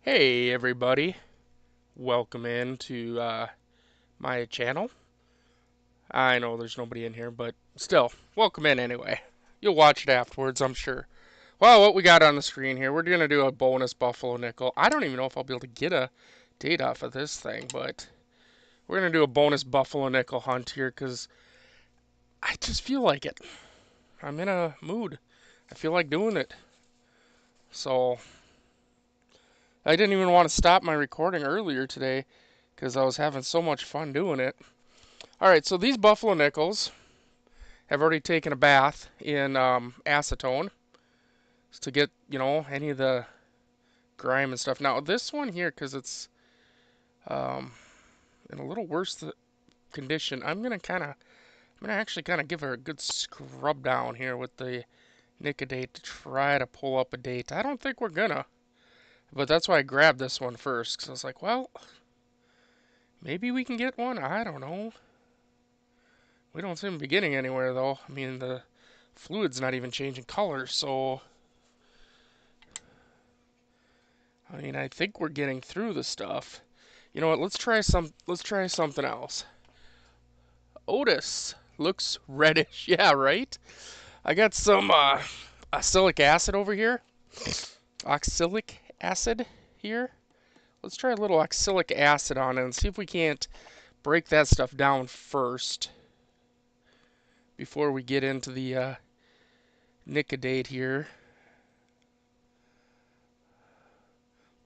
Hey everybody, welcome in to my channel. I know there's nobody in here, but still, welcome in anyway. You'll watch it afterwards, I'm sure. Well, what we got on the screen here, we're going to do a bonus Buffalo Nickel. I don't even know if I'll be able to get a date off of this thing, but we're going to do a bonus Buffalo Nickel hunt here because I just feel like it. I'm in a mood. I feel like doing it. So, I didn't even want to stop my recording earlier today because I was having so much fun doing it. Alright, so these Buffalo Nickels have already taken a bath in acetone to get, any of the grime and stuff. Now, this one here, because it's um, in a little worse condition, I'm going to actually kind of give her a good scrub down here with the Nicodate to try to pull up a date. I don't think we're gonna, but that's why I grabbed this one first, because I was like, well, maybe we can get one. I don't know. We don't seem to be getting anywhere, though. I mean, the fluid's not even changing color, so I think we're getting through the stuff. You know what? Let's try something else. Otis looks reddish. Yeah, right? I got some oxalic acid over here. Oxalic acid here. Let's try a little oxalic acid on it and see if we can't break that stuff down first before we get into the Nicodate here.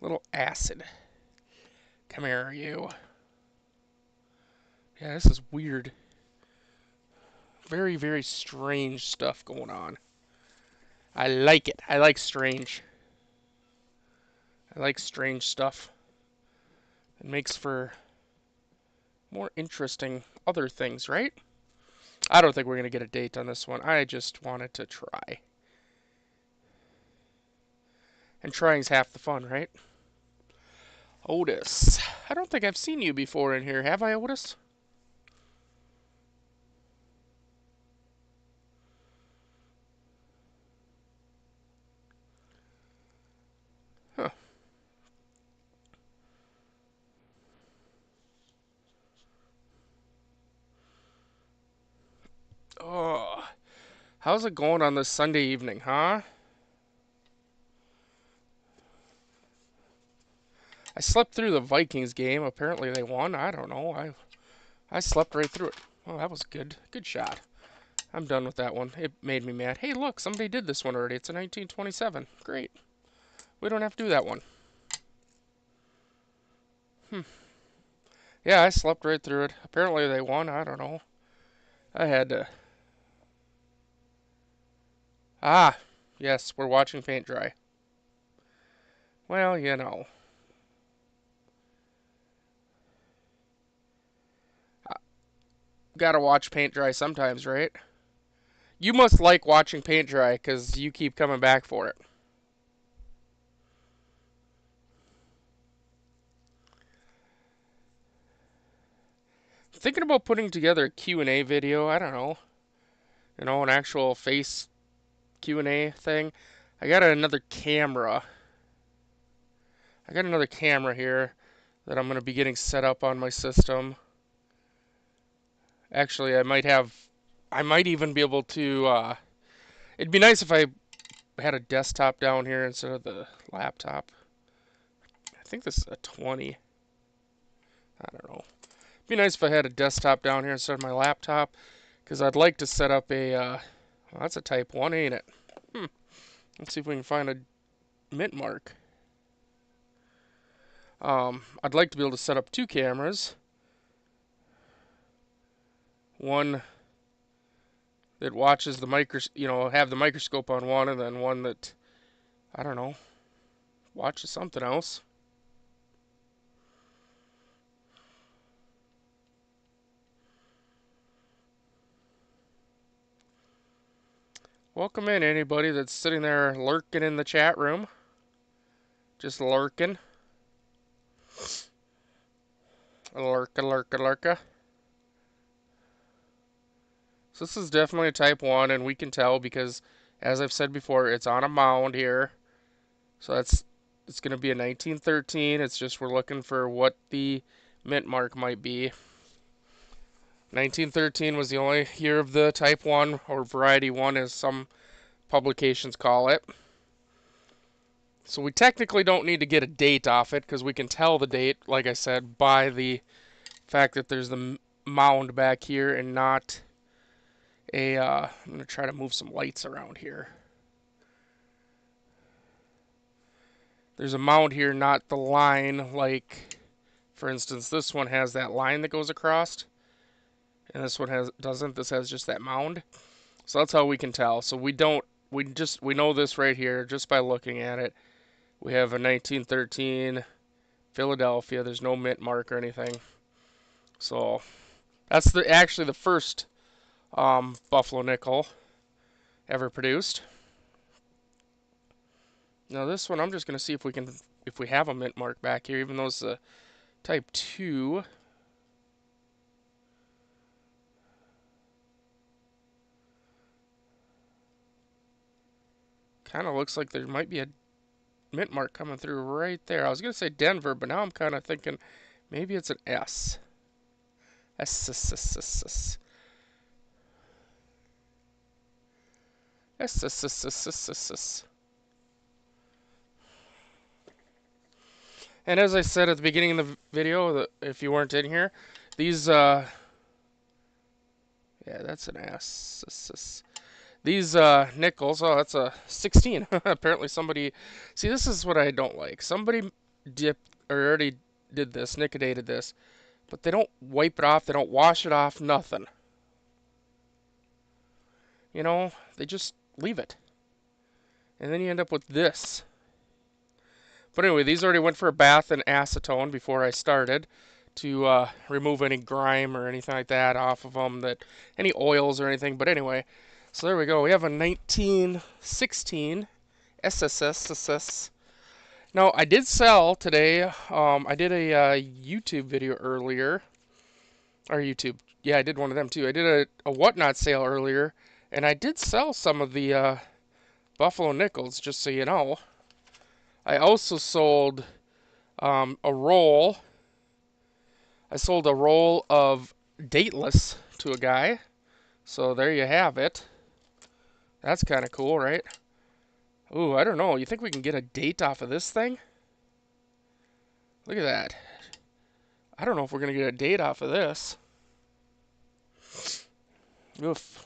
Little acid. Come here, you. Yeah, this is weird. Very, very strange stuff going on. I like it. I like strange. I like strange stuff. It makes for more interesting other things, right? I don't think we're going to get a date on this one. I just wanted to try. And trying's half the fun, right? Otis. I don't think I've seen you before in here, have I, Otis? Huh. Oh, how's it going on this Sunday evening, huh? I slept through the Vikings game. Apparently they won. I don't know. I slept right through it. Oh, that was good. Good shot. I'm done with that one. It made me mad. Hey, look, somebody did this one already. It's a 1927. Great. We don't have to do that one. Hmm. Yeah, I slept right through it. Apparently they won. I don't know. I had to. Ah, yes, we're watching paint dry. Well, gotta watch paint dry sometimes, right? You must like watching paint dry because you keep coming back for it. Thinking about putting together a Q&A video. I don't know. An actual face Q&A thing. I got another camera. I got another camera here that I'm going to be getting set up on my system. Actually, I might even be able to, it'd be nice if I had a desktop down here instead of the laptop. I think this is a 20. I don't know. It'd be nice if I had a desktop down here instead of my laptop, because I'd like to set up a, well, that's a Type 1, ain't it? Let's see if we can find a mint mark. I'd like to be able to set up two cameras. One that watches the have the microscope on one, and then one that, I don't know, watches something else. Welcome in anybody that's sitting there lurking in the chat room. Just lurking. Lurka. So this is definitely a Type 1, and we can tell because, as I've said before, it's on a mound here. So that's It's going to be a 1913. It's just we're looking for what the mint mark might be. 1913 was the only year of the Type 1, or Variety 1 as some publications call it. So we technically don't need to get a date off it because we can tell the date, like I said, by the fact that there's the mound back here and not a, I'm going to try to move some lights around here. There's a mound here, not the line, like, for instance, this one has that line that goes across, and this one doesn't. This has just that mound. So that's how we can tell. So we know this right here just by looking at it. We have a 1913 Philadelphia. There's no mint mark or anything. So that's actually the first Buffalo nickel ever produced. Now this one, I'm just gonna see if we have a mint mark back here, even though it's a Type 2. Kind of looks like there might be a mint mark coming through right there. I was gonna say Denver, but now I'm kind of thinking maybe it's an S. S. And as I said at the beginning of the video, if you weren't in here, these, yeah, that's an S. These nickels, oh, that's a 16. Apparently somebody, see, this is what I don't like. Somebody already did this, nickedated this, but they don't wipe it off, they don't wash it off, nothing. You know, they just leave it. And then you end up with this. But anyway, these already went for a bath in acetone before I started to remove any grime or anything like that off of them, any oils or anything. But anyway, so there we go. We have a 1916 SSS. Now, I did sell today. I did a YouTube video earlier. Or YouTube. Yeah, I did one of them too. I did a Whatnot sale earlier. And I did sell some of the Buffalo nickels, just so you know. I also sold a roll. I sold a roll of Dateless to a guy. So there you have it. That's kind of cool, right? Ooh, I don't know. You think we can get a date off of this thing? Look at that. I don't know if we're going to get a date off of this. Oof.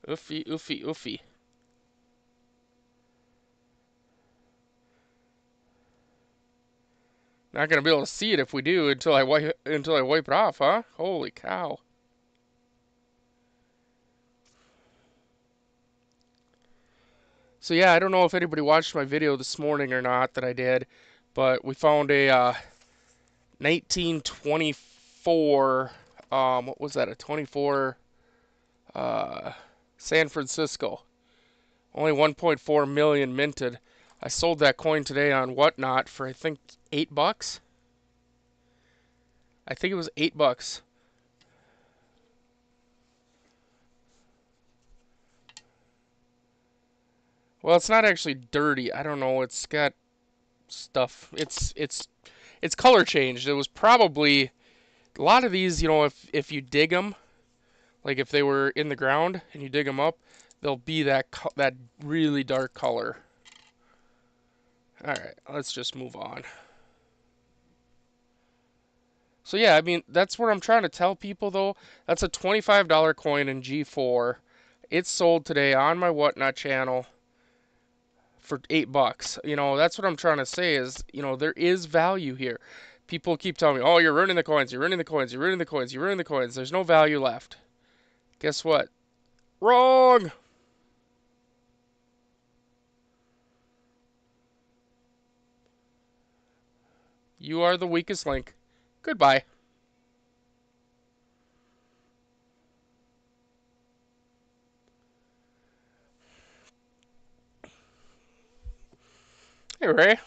Oofy. Not gonna be able to see it if we do until I wipe it off, huh? Holy cow. So yeah, I don't know if anybody watched my video this morning or not that I did, but we found a 1924 what was that? A 24 San Francisco. Only 1.4 million minted. I sold that coin today on Whatnot for I think $8. I think it was $8. Well, it's not actually dirty. I don't know. It's got stuff. It's color changed. It was probably a lot of these. You know, if you dig them, like if they were in the ground and you dig them up, they'll be that really dark color. All right, let's just move on. So yeah, I mean, that's what I'm trying to tell people though. That's a $25 coin in G4. It's sold today on my Whatnot channel for $8. You know, that's what I'm trying to say is, you know, there is value here. People keep telling me, "Oh, you're ruining the coins. You're ruining the coins. You're ruining the coins. You're ruining the coins. There's no value left." Guess what? Wrong. You are the weakest link. Goodbye. Hey, Ray.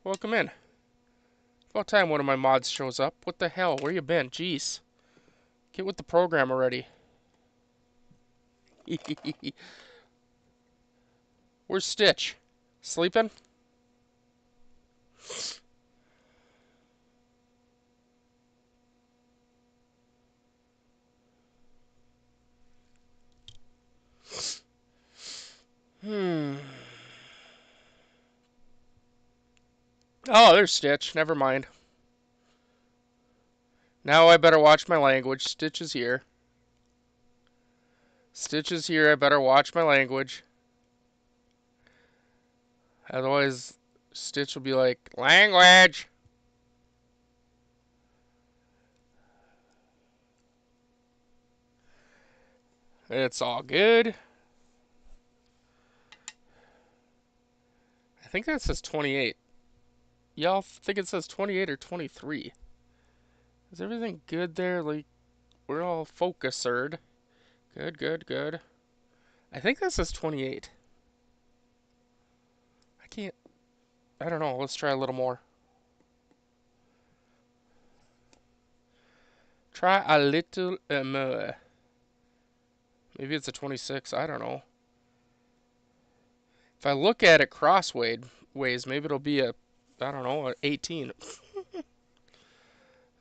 Welcome in. About time one of my mods shows up. What the hell? Where you been? Jeez. Get with the program already. Where's Stitch? Sleeping? Hmm. Oh, there's Stitch. Never mind. Now I better watch my language. Stitch is here. Stitch is here. I better watch my language. Otherwise, Stitch will be like, language! It's all good. I think that says 28. Y'all think it says 28 or 23? Is everything good there? Like, we're all focused. Good, good, good. I think that says 28. I can't. I don't know. Let's try a little more. Try a little more. Maybe it's a 26. I don't know. If I look at it crossways, maybe it'll be a, I don't know, an 18.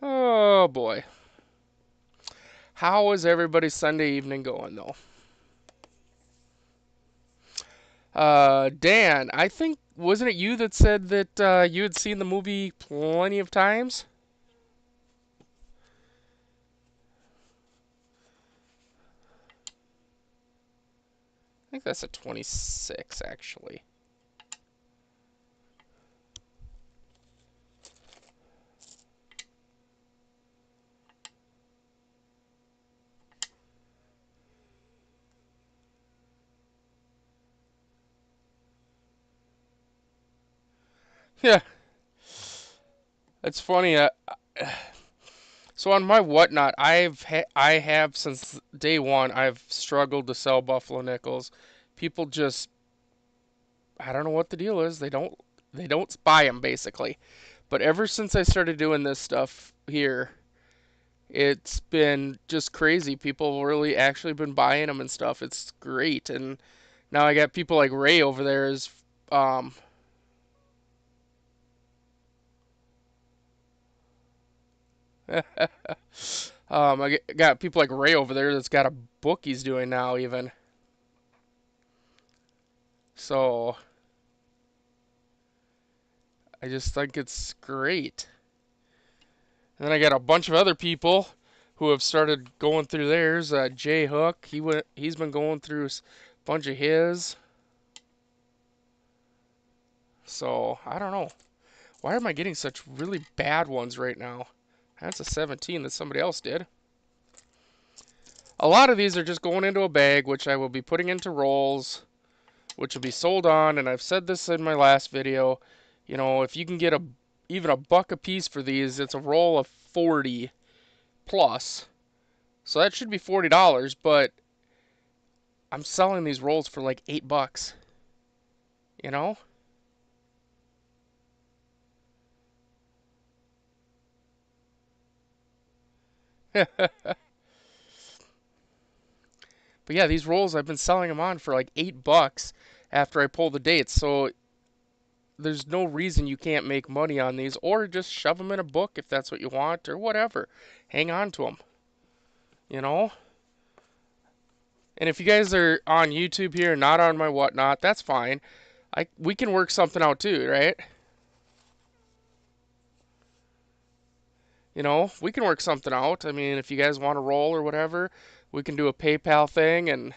Oh boy. How is everybody's Sunday evening going though? Dan, I think, wasn't it you that said that you had seen the movie plenty of times? I think that's a 26 actually. Yeah, it's funny. So on my whatnot, I have since day one. I've struggled to sell Buffalo nickels. People just, I don't know what the deal is. They don't buy them basically. But ever since I started doing this stuff here, it's been just crazy. People really actually been buying them and stuff. It's great. And now I got people like Ray over there is um I got people like Ray over there that's got a book he's doing now even. So I just think it's great. And then I got a bunch of other people who have started going through theirs. Jay Hook, he's been going through a bunch of his. So I don't know. Why am I getting such really bad ones right now? That's a 17 that somebody else did. A lot of these are just going into a bag, which I will be putting into rolls, which will be sold on. And I've said this in my last video. You know, if you can get even a buck a piece for these, it's a roll of 40 plus. So that should be $40, but I'm selling these rolls for like $8, you know? But yeah, these rolls I've been selling them on for like $8 after I pull the dates. So there's no reason you can't make money on these, or just shove them in a book if that's what you want, or whatever. Hang on to them, you know? And if you guys are on YouTube here, not on my whatnot, that's fine. We can work something out too, right? You know, we can work something out. I mean, if you guys want to roll or whatever, we can do a PayPal thing. And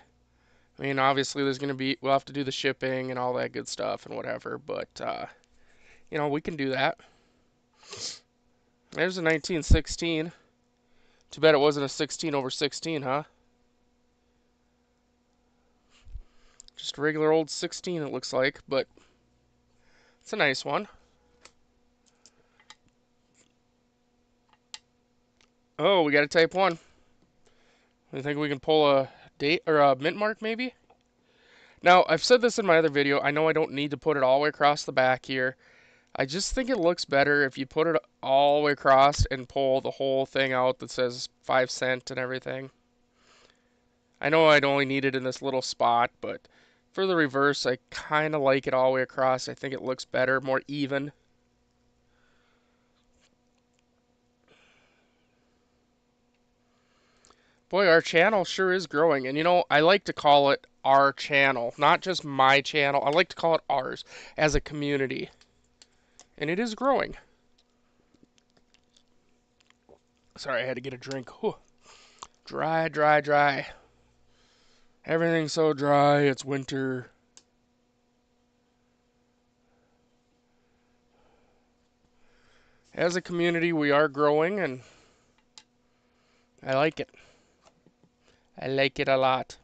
I mean, obviously, we'll have to do the shipping and all that good stuff and whatever. But, you know, we can do that. There's a 1916. Too bad it wasn't a 16 over 16, huh? Just a regular old 16, it looks like, but it's a nice one. Oh, we got a type 1. I think we can pull a date or a mint mark, maybe? Now, I've said this in my other video. I know I don't need to put it all the way across the back here. I just think it looks better if you put it all the way across and pull the whole thing out that says 5 cent and everything. I know I'd only need it in this little spot, but For the reverse, I kind of like it all the way across. I think it looks better, more even. Boy, our channel sure is growing. And you know, I like to call it our channel, not just my channel. I like to call it ours as a community. And it is growing. Sorry, I had to get a drink. Whew. Dry, dry, dry. Everything's so dry. It's winter. As a community, we are growing, and I like it. I like it a lot.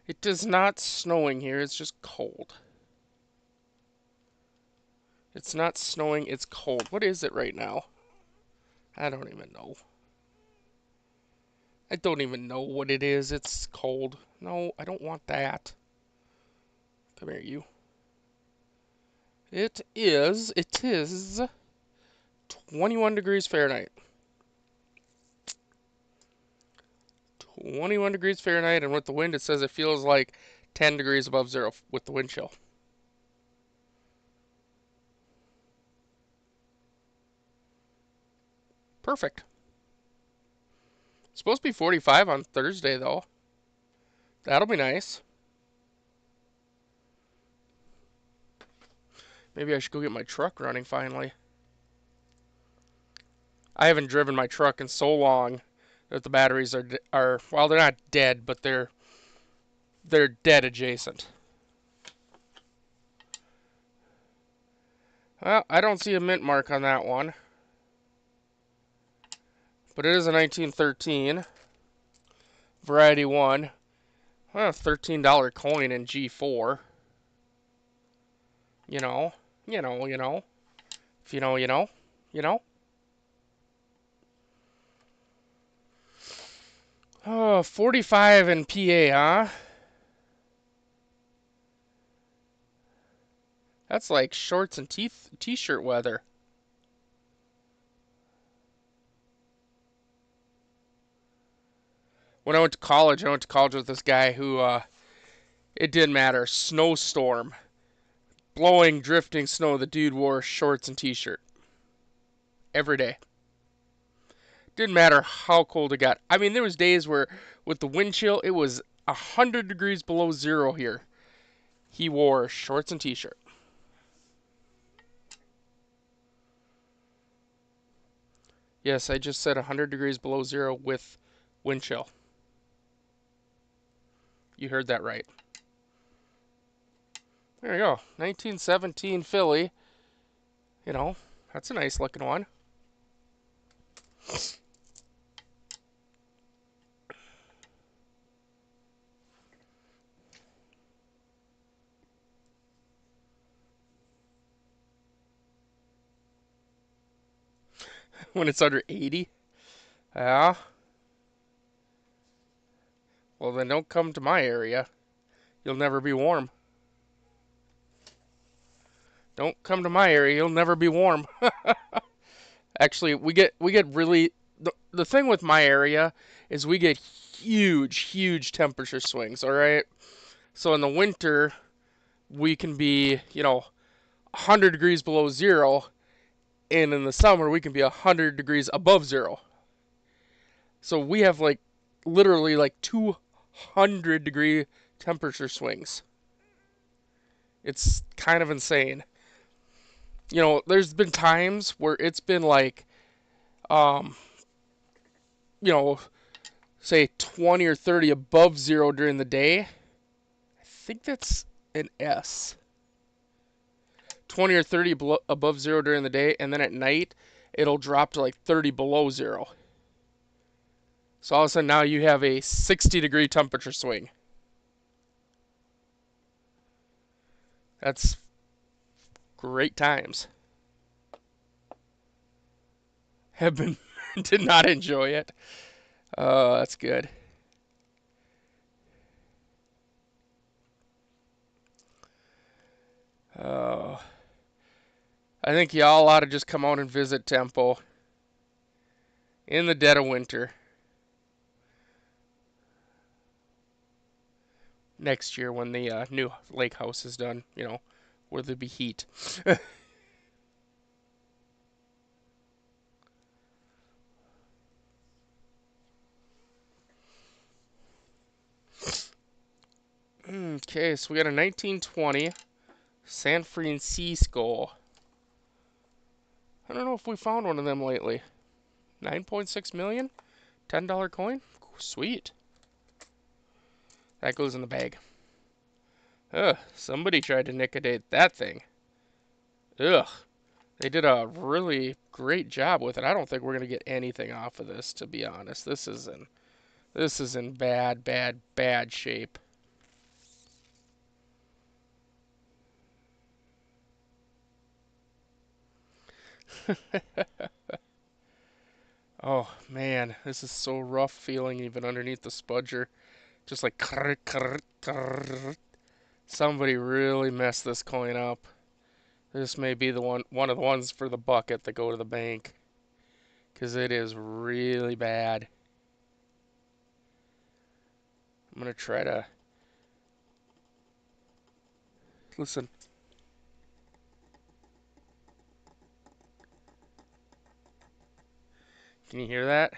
It is not snowing here. It's just cold. It's not snowing. It's cold. What is it right now? I don't even know. I don't even know what it is. It's cold. No, I don't want that. Come here, you. It is 21 degrees Fahrenheit. 21 degrees Fahrenheit, and with the wind, it says it feels like 10 degrees above zero with the wind chill. Perfect. It's supposed to be 45 on Thursday, though. That'll be nice. Maybe I should go get my truck running finally. I haven't driven my truck in so long that the batteries are well, they're not dead, but they're dead adjacent. Well, I don't see a mint mark on that one. But it is a 1913 Variety 1. Well, $13 coin in G4. You know. If you know, you know. You know. Oh, 45 in PA, huh? That's like shorts and t-shirt weather. When I went to college with this guy who, it didn't matter. Snowstorm. Blowing, drifting snow. The dude wore shorts and t-shirt. Every day. Didn't matter how cold it got. I mean, there was days where, with the wind chill, it was 100 degrees below zero here. He wore shorts and t-shirt. Yes, I just said 100 degrees below zero with wind chill. You heard that right. There you go. 1917 Philly. You know, that's a nice looking one. When it's under 80. Yeah. Well, then don't come to my area. You'll never be warm. Don't come to my area. You'll never be warm. Actually, we get really the thing with my area is we get huge temperature swings, all right? So in the winter, we can be, 100 degrees below zero, and in the summer we can be 100 degrees above zero. So we have like literally like 200-degree temperature swings. It's kind of insane. There's been times where it's been like, um, you know, say 20 or 30 above zero during the day. I think that's an S. 20 or 30 above zero during the day, and then at night it'll drop to like 30 below zero. So all of a sudden now you have a 60-degree temperature swing. That's great times. Have been did not enjoy it. Oh, that's good. Oh, I think y'all ought to just come out and visit Tempo in the dead of winter. Next year when the new lake house is done, where there'll be heat. Okay, so we got a 1920 San Francisco. I don't know if we found one of them lately. 9.6 million? $10 coin? Sweet. That goes in the bag. Ugh, somebody tried to liquidate that thing. Ugh. They did a really great job with it. I don't think we're gonna get anything off of this, to be honest. This is in bad, bad, bad shape. Oh man, this is so rough feeling even underneath the spudger. Just like krr, krr, krr. Somebody really messed this coin up. This may be the one of the ones for the bucket that go to the bank. 'Cause it is really bad. I'm gonna try to listen. Can you hear that?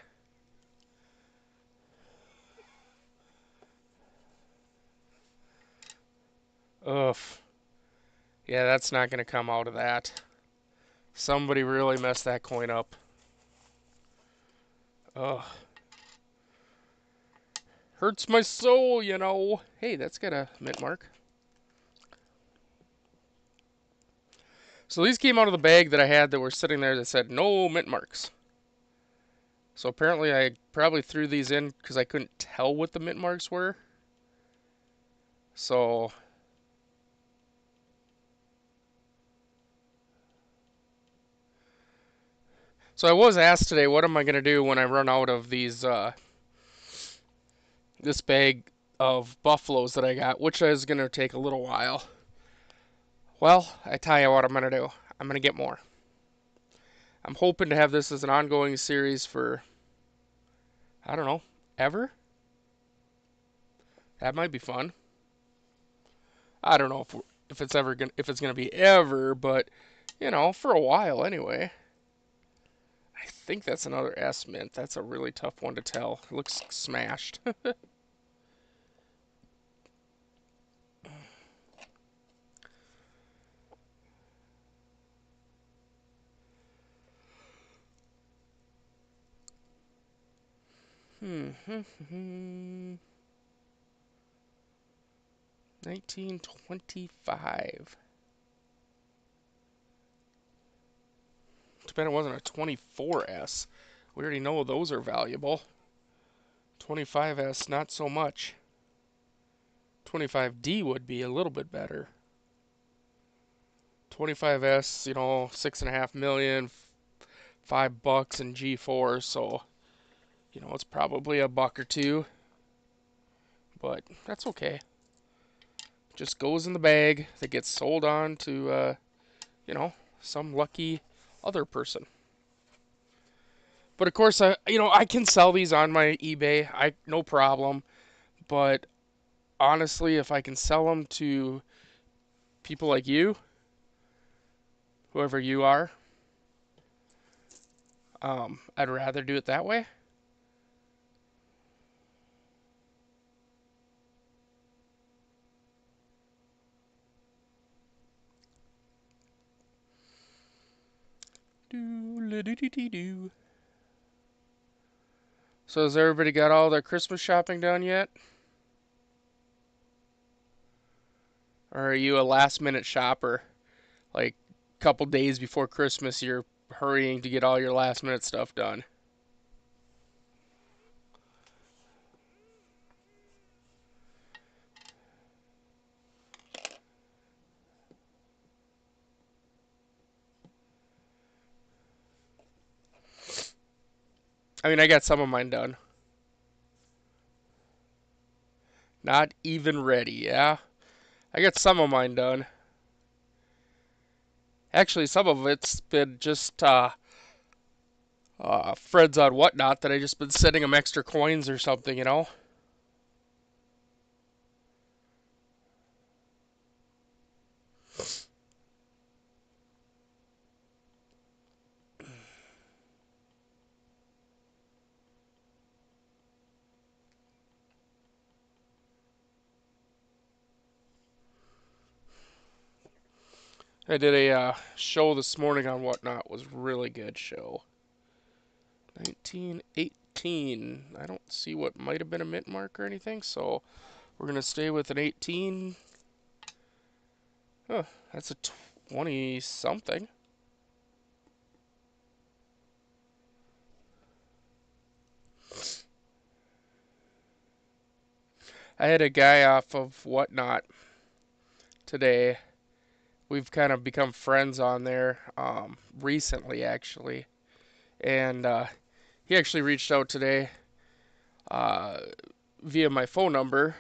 Ugh. Yeah, that's not gonna come out of that. Somebody really messed that coin up. Ugh. Hurts my soul. Hey, that's got a mint mark. So these came out of the bag that I had that were sitting there that said no mint marks. So apparently I probably threw these in because I couldn't tell what the mint marks were. So I was asked today, what am I gonna do when I run out of these this bag of buffaloes that I got, which is gonna take a little while. Well, I tell you what I'm gonna do. I'm gonna get more. I'm hoping to have this as an ongoing series for, I don't know, ever. That might be fun. I don't know if it's gonna be ever, but for a while anyway. I think that's another S mint. That's a really tough one to tell. It looks smashed. Hmm. 1925. Too bad it wasn't a 24S. We already know those are valuable. 25S, not so much. 25D would be a little bit better. 25S, 6.5 million, $5 in G4, so it's probably a buck or two, but that's okay. Just goes in the bag that gets sold on to, some lucky other person. But of course, I can sell these on my eBay. No problem. But honestly, if I can sell them to people like you, whoever you are, I'd rather do it that way. Do. So has everybody got all their Christmas shopping done yet? Or are you a last minute shopper? Like a couple days before Christmas, you're hurrying to get all your last minute stuff done. I mean, I got some of mine done. Not even ready, yeah? I got some of mine done. Actually, some of it's been just friends on Whatnot that I just been sending them extra coins or something, you know. I did a show this morning on Whatnot. It was a really good show. 1918. I don't see what might have been a mint mark or anything, so we're gonna stay with an 18. Huh, that's a 20 something. I had a guy off of Whatnot today. We've kind of become friends on there recently, actually. And he actually reached out today uh, via my phone number.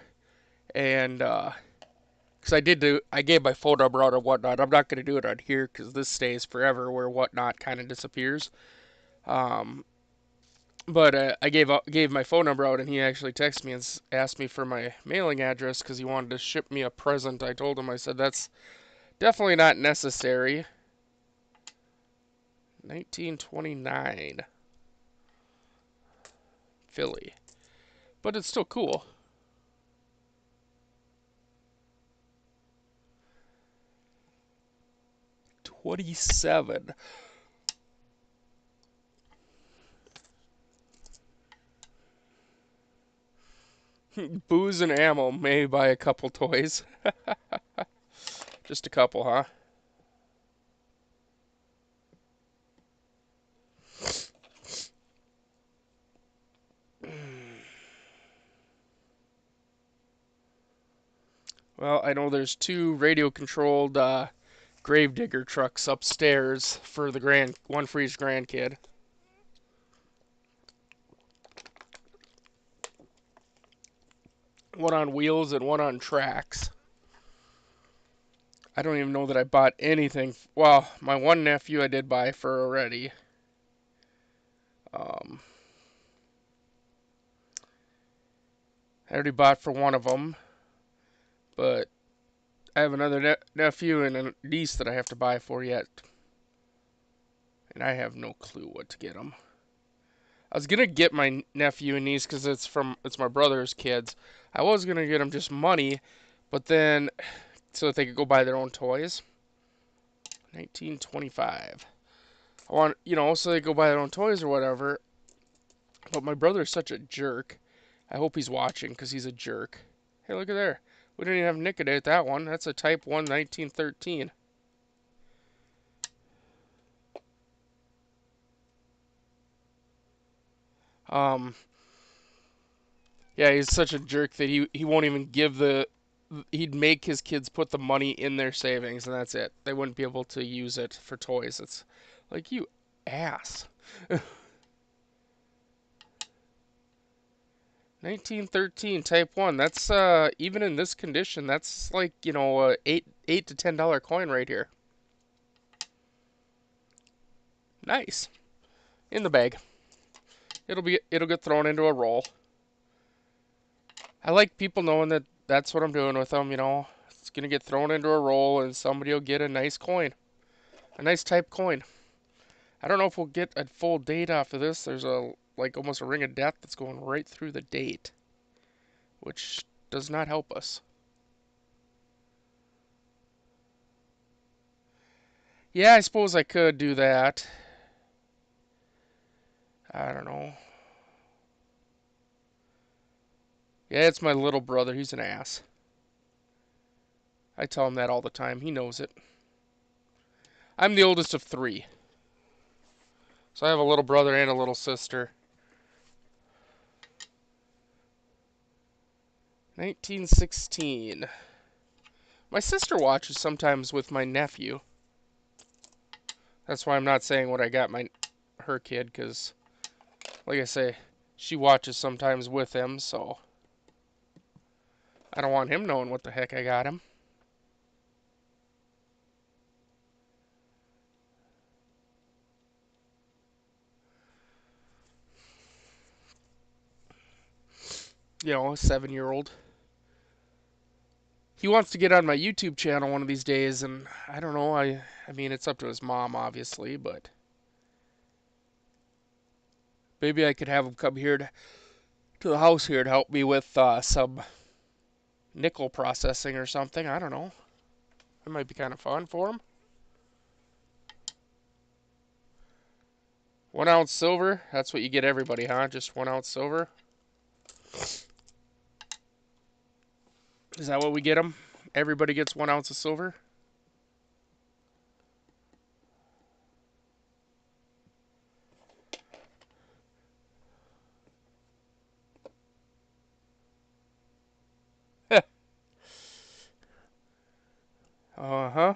And because I gave my phone number out and Whatnot. I'm not going to do it on here because this stays forever where Whatnot kind of disappears. Um, but I gave my phone number out, and he actually texted me and asked me for my mailing address because he wanted to ship me a present. I told him, I said, that's definitely not necessary. 1929 Philly. But it's still cool. 27. Booze and ammo may buy a couple toys. Just a couple, huh? Well, I know there's two radio-controlled gravedigger trucks upstairs for one for each grandkid. One on wheels and one on tracks. I don't even know that I bought anything. Well, my one nephew I did buy for already. Um, I already bought for one of them, but I have another nephew and a niece that I have to buy for yet, and I have no clue what to get them. I was gonna get my nephew and niece because it's my brother's kids. I was gonna get them just money, but then so that they could go buy their own toys. 1925. I want so they go buy their own toys or whatever. But my brother is such a jerk. I hope he's watching because he's a jerk. Hey, look at there. We didn't even have Nick at that one. That's a Type 1 1913. Um, yeah, he's such a jerk that he won't even give he'd make his kids put the money in their savings and that's it. They wouldn't be able to use it for toys. It's like you ass. 1913 Type 1. That's even in this condition, that's like, a 8 to $10 coin right here. Nice. In the bag. It'll get thrown into a roll. I like people knowing that that's what I'm doing with them, It's going to get thrown into a roll and somebody will get a nice coin. A nice type coin. I don't know if we'll get a full date off of this. There's almost a ring of death that's going right through the date, which does not help us. Yeah, I suppose I could do that. I don't know. Yeah, it's my little brother. He's an ass. I tell him that all the time. He knows it. I'm the oldest of three. So I have a little brother and a little sister. 1916. My sister watches sometimes with my nephew. That's why I'm not saying what I got her kid, because, like I say, she watches sometimes with him, so I don't want him knowing what the heck I got him. a 7-year-old. He wants to get on my YouTube channel one of these days, and I don't know. I mean, it's up to his mom, obviously, but maybe I could have him come here to the house here to help me with some nickel processing or something. I don't know. It might be kind of fun for him. 1 ounce silver. That's what you get everybody, huh? Just 1 ounce silver. Is that what we get them? Everybody gets 1 ounce of silver. Uh-huh.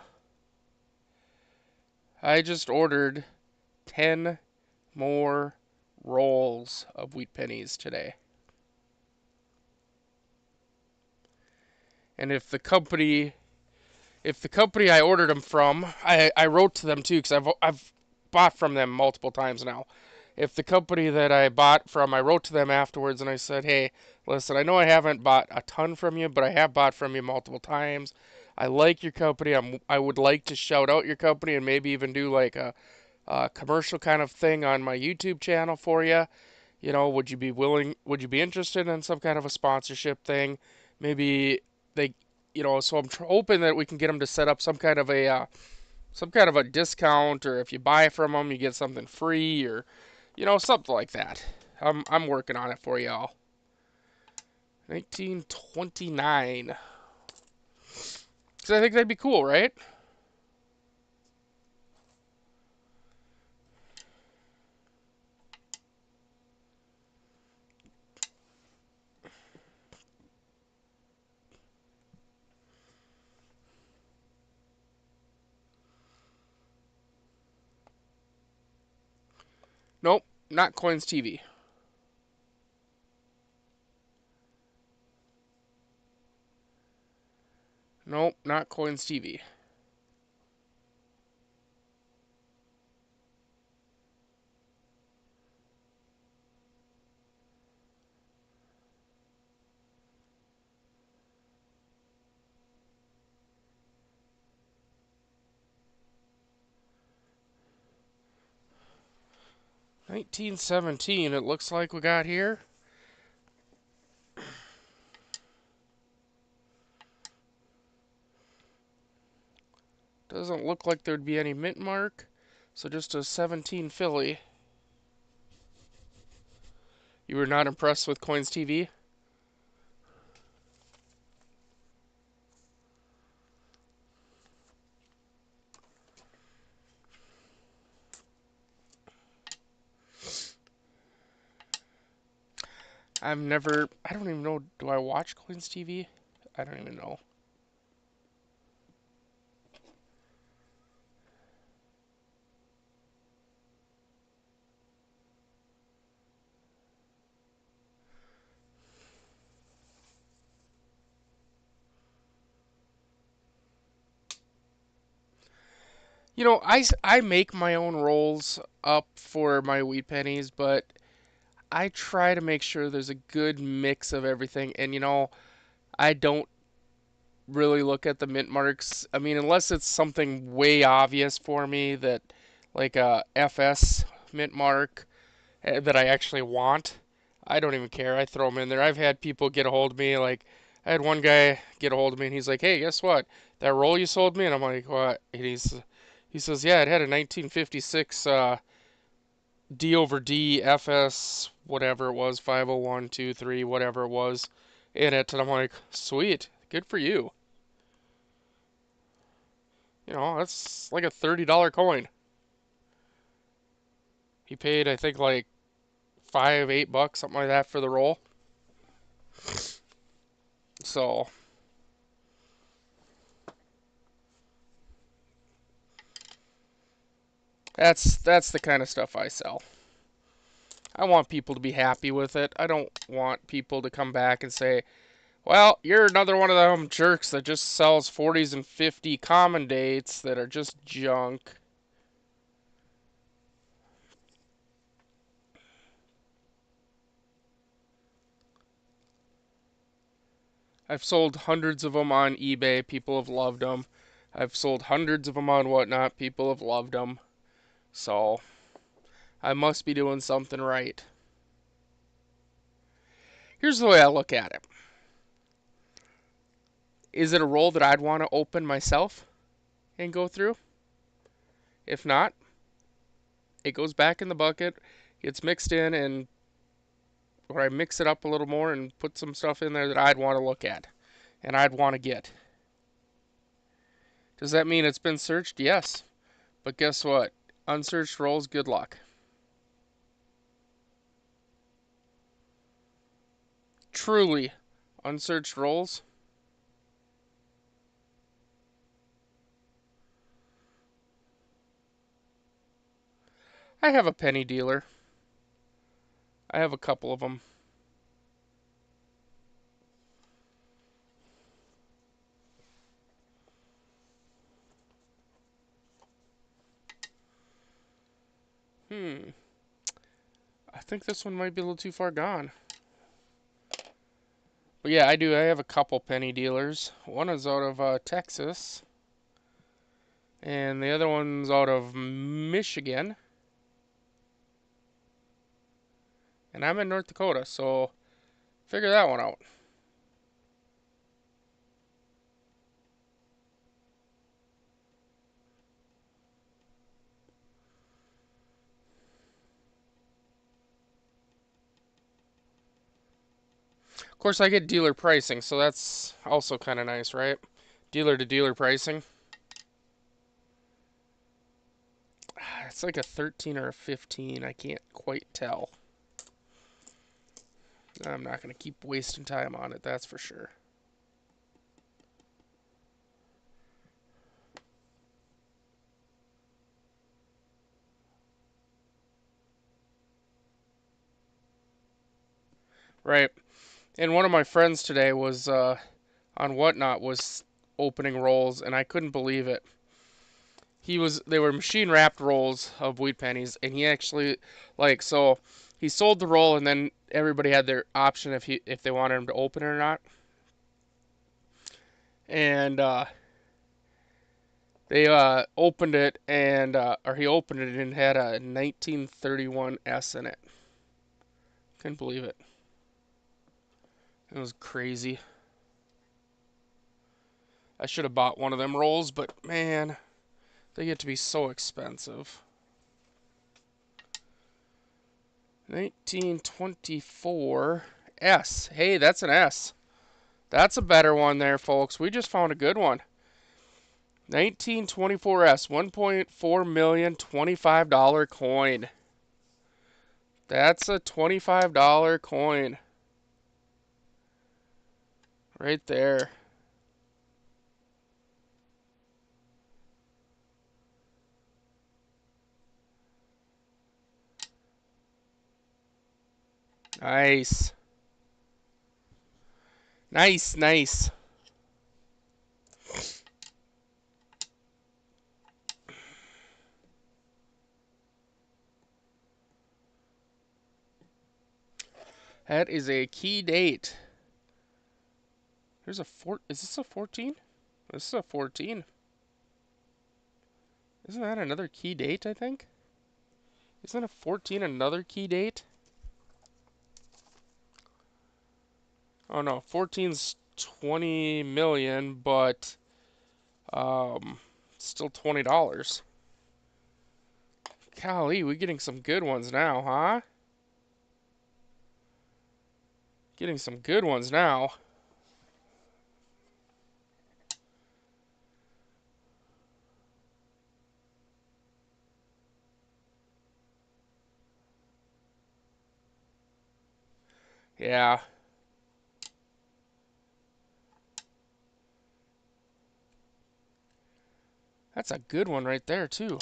I just ordered 10 more rolls of wheat pennies today. And if the company I ordered them from, I wrote to them too because I've bought from them multiple times now. If the company that I bought from, I wrote to them afterwards and I said, "Hey, listen, I know I haven't bought a ton from you, but I have bought from you multiple times. I like your company. I would like to shout out your company and maybe even do like a commercial kind of thing on my YouTube channel for you. Would you be willing? Would you be interested in some kind of a sponsorship thing? Maybe they, So I'm hoping that we can get them to set up some kind of a discount, or if you buy from them, you get something free, or something like that. I'm working on it for y'all. 1929. Because I think that'd be cool, right? Nope, not Coins TV. Nope, not Coins TV. 1917, it looks like we got here. Doesn't look like there'd be any mint mark, so just a 17 Philly. You were not impressed with Coins TV? I don't even know, do I watch Coins TV? I don't even know. I make my own rolls up for my wheat pennies, but I try to make sure there's a good mix of everything. And I don't really look at the mint marks. I mean, unless it's something way obvious for me that, like a FS mint mark that I actually want, I don't even care. I throw them in there. I've had people get a hold of me. Like, I had one guy get a hold of me and he's like, "Hey, guess what? That roll you sold me?" And I'm like, "What?" And he says, "Yeah, it had a 1956 D over D FS whatever it was, 50123 whatever it was in it." And I'm like, "Sweet, good for you." That's like a $30 coin. He paid, I think, like 5, $8, something like that for the roll. So that's the kind of stuff I sell. I want people to be happy with it. I don't want people to come back and say, "Well, you're another one of them jerks that just sells 40s and 50 common dates that are just junk." I've sold hundreds of them on eBay. People have loved them. I've sold hundreds of them on Whatnot. People have loved them. So I must be doing something right. Here's the way I look at it. Is it a roll that I'd want to open myself and go through? If not, it goes back in the bucket, gets mixed in, and or I mix it up a little more and put some stuff in there that I'd want to look at and I'd want to get. Does that mean it's been searched? Yes. But guess what? Unsearched rolls, good luck. Truly, unsearched rolls. I have a penny dealer. I have a couple of them. I think this one might be a little too far gone. But yeah, I do. I have a couple penny dealers. One is out of Texas. And the other one's out of Michigan. And I'm in North Dakota, so figure that one out. Of course, I get dealer pricing, so that's also kind of nice, right? Dealer to dealer pricing. It's like a 13 or a 15. I can't quite tell. I'm not going to keep wasting time on it, that's for sure. Right. And one of my friends today was on Whatnot was opening rolls, and I couldn't believe it. They were machine wrapped rolls of wheat pennies, and he actually so he sold the roll, and then everybody had their option if they wanted him to open it or not. And they opened it, and or he opened it and had a 1931 S in it. Couldn't believe it. It was crazy. I should have bought one of them rolls, but man, they get to be so expensive. 1924 S. Hey, that's an S. That's a better one there, folks. We just found a good one. 1924 S, 1.4 million, $25 coin. That's a $25 coin. Right there. Nice. Nice, nice. That is a key date. Is this a 14? This is a 14. Isn't that another key date, I think? Isn't a 14 another key date? Oh no, 14's 20 million, but still $20. Golly, we're getting some good ones now, huh? Getting some good ones now. Yeah. That's a good one right there, too.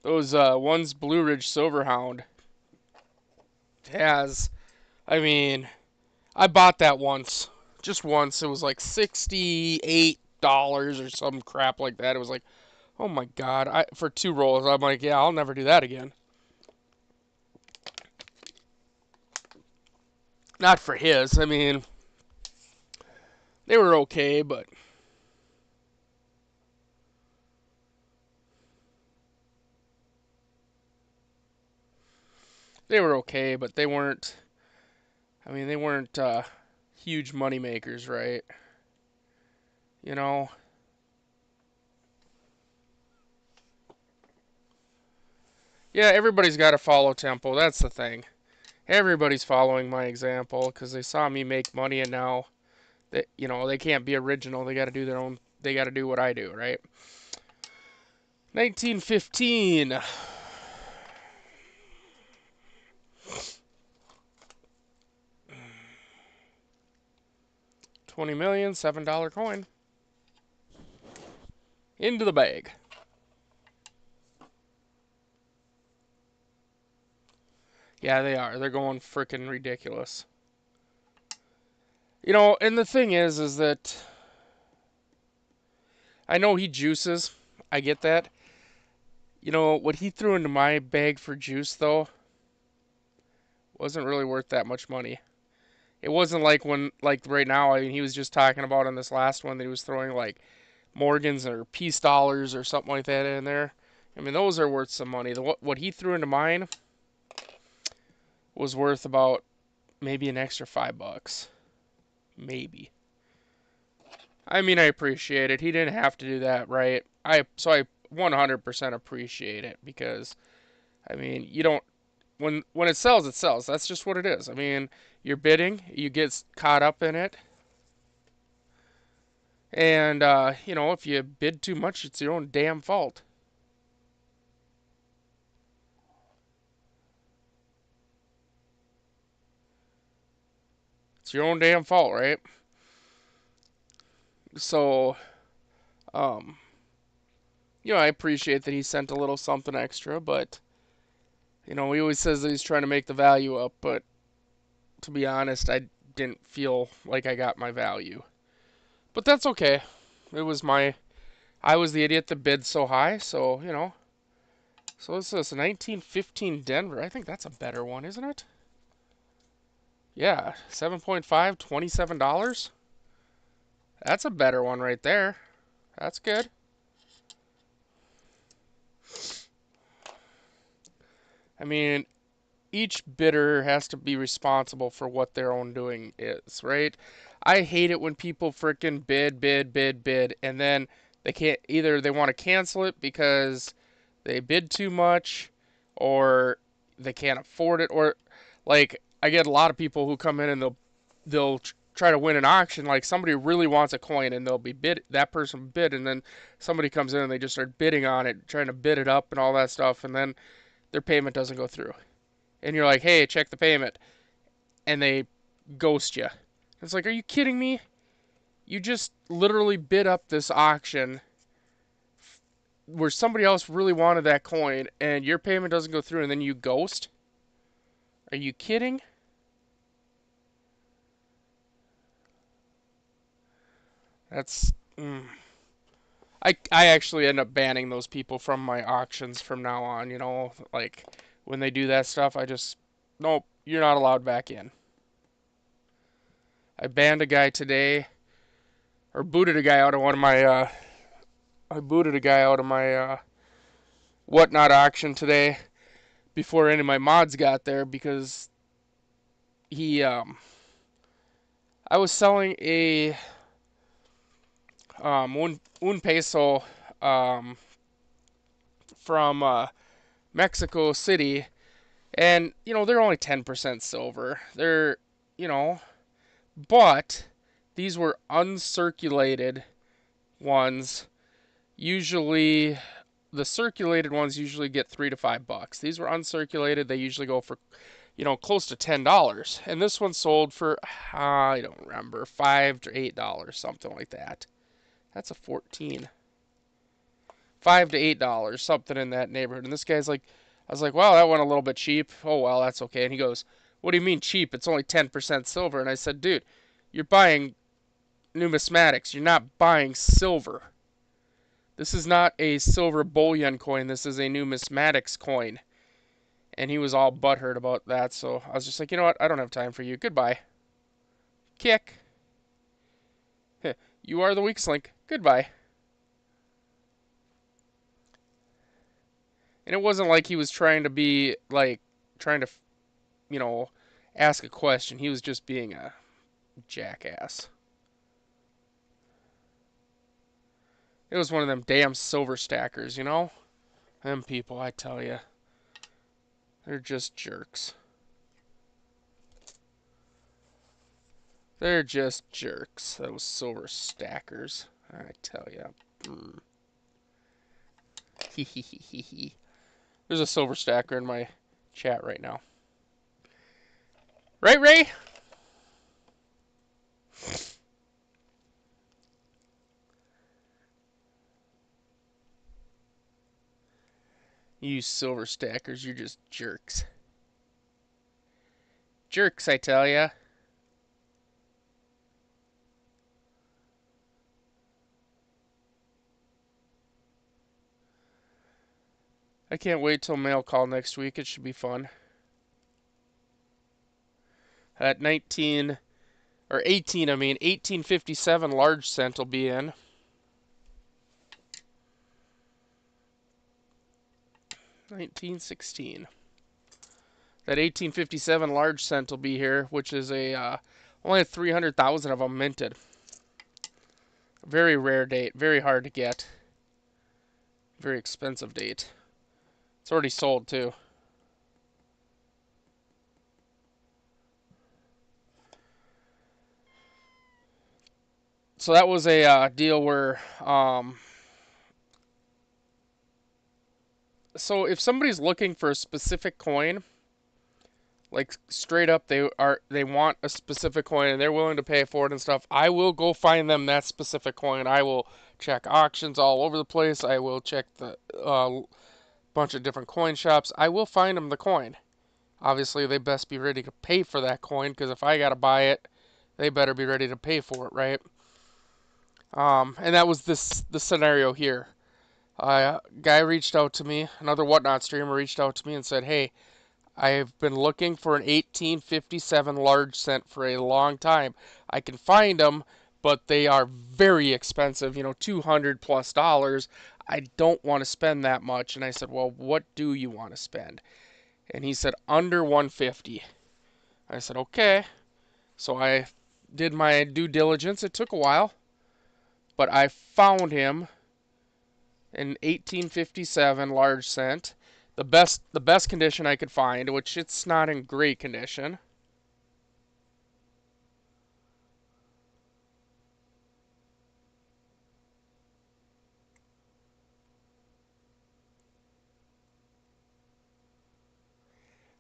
Those one's Blue Ridge Silverhound has, I mean, I bought that once. Just once. It was like $68 or some crap like that. It was like, oh my God. For 2 rolls, I'm like, yeah, I'll never do that again. Not for his. I mean, they were okay, but they weren't. I mean, they weren't huge money makers, right? You know. Yeah, everybody's got to follow tempo. That's the thing. Everybody's following my example because they saw me make money, and now that they can't be original. They got to do their own. They got to do what I do, right? 1915. 20 million, $7 coin. Into the bag. Yeah, they are. They're going freaking ridiculous. And the thing is that I know he juices. I get that. What he threw into my bag for juice, though, wasn't really worth that much money. It wasn't like right now, I mean, he was just talking about in this last one that he was throwing like Morgans or Peace Dollars or something like that in there. I mean, those are worth some money. What he threw into mine was worth about maybe an extra $5. Maybe. I mean, I appreciate it. He didn't have to do that, right? I 100% appreciate it because I mean, you don't when it sells, it sells. That's just what it is. I mean, you're bidding, you get caught up in it, and if you bid too much, it's your own damn fault. It's your own damn fault, right? So, um, I appreciate that he sent a little something extra, but he always says that he's trying to make the value up, but to be honest, I didn't feel like I got my value. But that's okay. It was I was the idiot that bid so high, so, So what's this, 1915 Denver? I think that's a better one, isn't it? Yeah, 7.5, $27. That's a better one right there. That's good. I mean, each bidder has to be responsible for what their own doing is, right? I hate it when people frickin' bid, and then they can't either they want to cancel it because they bid too much or they can't afford it or like I get a lot of people who come in and they'll try to win an auction like somebody really wants a coin and they'll be bid that person bid and then somebody comes in and they just start bidding on it trying to bid it up and all that stuff and then their payment doesn't go through and you're like, hey, check the payment, and they ghost you. It's like, are you kidding me? You just literally bid up this auction where somebody else really wanted that coin, and your payment doesn't go through, and then you ghost? Are you kidding? That's. I actually end up banning those people from my auctions from now on, Like, when they do that stuff, I just. Nope, you're not allowed back in. I banned a guy today, or booted a guy out of one of my I booted a guy out of my whatnot auction today before any of my mods got there because he I was selling a un peso from Mexico City, and they're only 10% silver. They're you know, but these were uncirculated ones. Usually the circulated ones usually get $3 to $5. These were uncirculated. They usually go for, close to $10. And this one sold for, I don't remember, $5 to $8, something like that. That's a 14. $5 to $8, something in that neighborhood. And this guy's like, I was like, wow, that went a little bit cheap. Oh, well, that's okay. And he goes, what do you mean cheap? It's only 10% silver. And I said, dude, you're buying numismatics. You're not buying silver. This is not a silver bullion coin. This is a numismatics coin. And he was all butthurt about that. So I was just like, you know what? I don't have time for you. Goodbye. Kick. You are the weakest link. Goodbye. And it wasn't like he was trying to be, like, trying to, ask a question. He was just being a jackass. It was one of them damn silver stackers, you know? Them people, I tell you. They're just jerks. They're just jerks, those silver stackers. I tell you. There's a silver stacker in my chat right now. Right, Ray? You silver stackers, you're just jerks. Jerks, I tell ya. I can't wait till mail call next week. It should be fun. At 1857 large cent will be in. $19.16. That 1857 large cent will be here, which is only 300,000 of them minted. Very rare date, very hard to get. Very expensive date. It's already sold too. So that was a deal where, so if somebody's looking for a specific coin, like straight up they want a specific coin and they're willing to pay for it and stuff, I will go find them that specific coin. I will check auctions all over the place. I will check the bunch of different coin shops. I will find them the coin. Obviously, they best be ready to pay for that coin, because if I gotta buy it, they better be ready to pay for it, right? And that was the scenario here. A guy reached out to me, another Whatnot streamer reached out to me and said, "Hey, I've been looking for an 1857 large cent for a long time. I can find them, but they are very expensive, $200+. I don't want to spend that much." And I said, "Well, what do you want to spend?" And he said, "Under 150. I said, "Okay." So I did my due diligence. It took a while, but I found him an 1857 large cent. The best condition I could find, which it's not in great condition.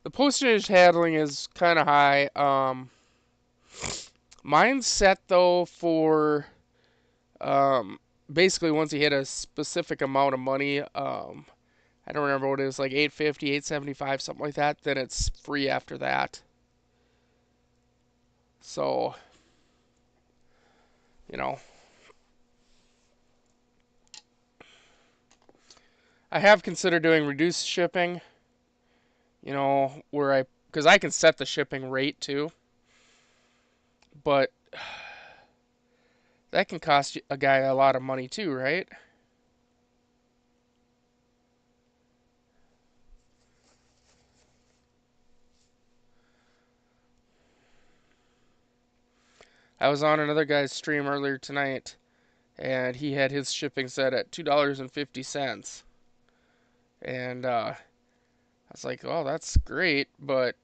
The postage handling is kind of high. Mine's set though for basically once you hit a specific amount of money, I don't remember what it was, like 850, 875, something like that, then it's free after that. So, I have considered doing reduced shipping, because I can set the shipping rate too, but that can cost a guy a lot of money too, right? I was on another guy's stream earlier tonight, and he had his shipping set at $2.50. And I was like, "Oh, that's great," but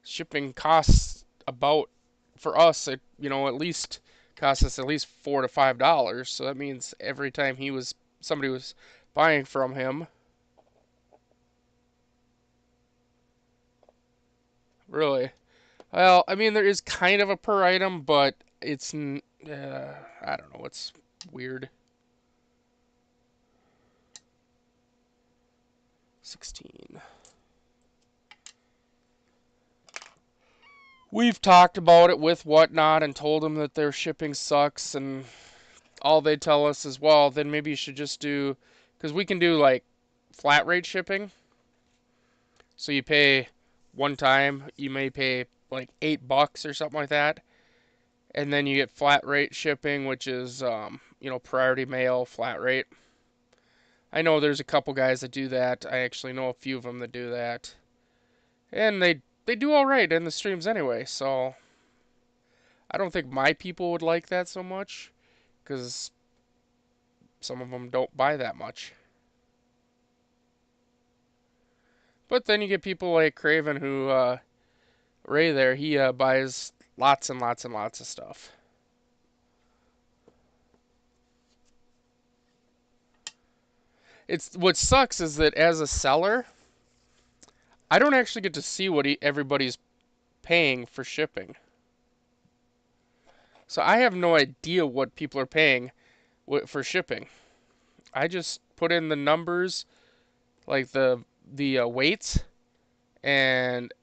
shipping costs about, for us, it at least costs us at least $4 to $5. So that means every time somebody was buying from him, really. Well, I mean, there is kind of a per item, but it's I don't know, it's weird. 16. We've talked about it with Whatnot and told them that their shipping sucks, and all they tell us is, well, then maybe you should just do, because we can do like flat rate shipping. So you pay one time, you may pay like $8 or something like that. And then you get flat rate shipping, which is priority mail, flat rate. I know there's a couple guys that do that. I actually know a few of them that do that, and they do all right in the streams anyway. So I don't think my people would like that so much because some of them don't buy that much. But then you get people like Craven who Ray there, he buys lots and lots and lots of stuff. It's what sucks is that as a seller, I don't actually get to see what everybody's paying for shipping. So I have no idea what people are paying for shipping. I just put in the numbers, like the weights, and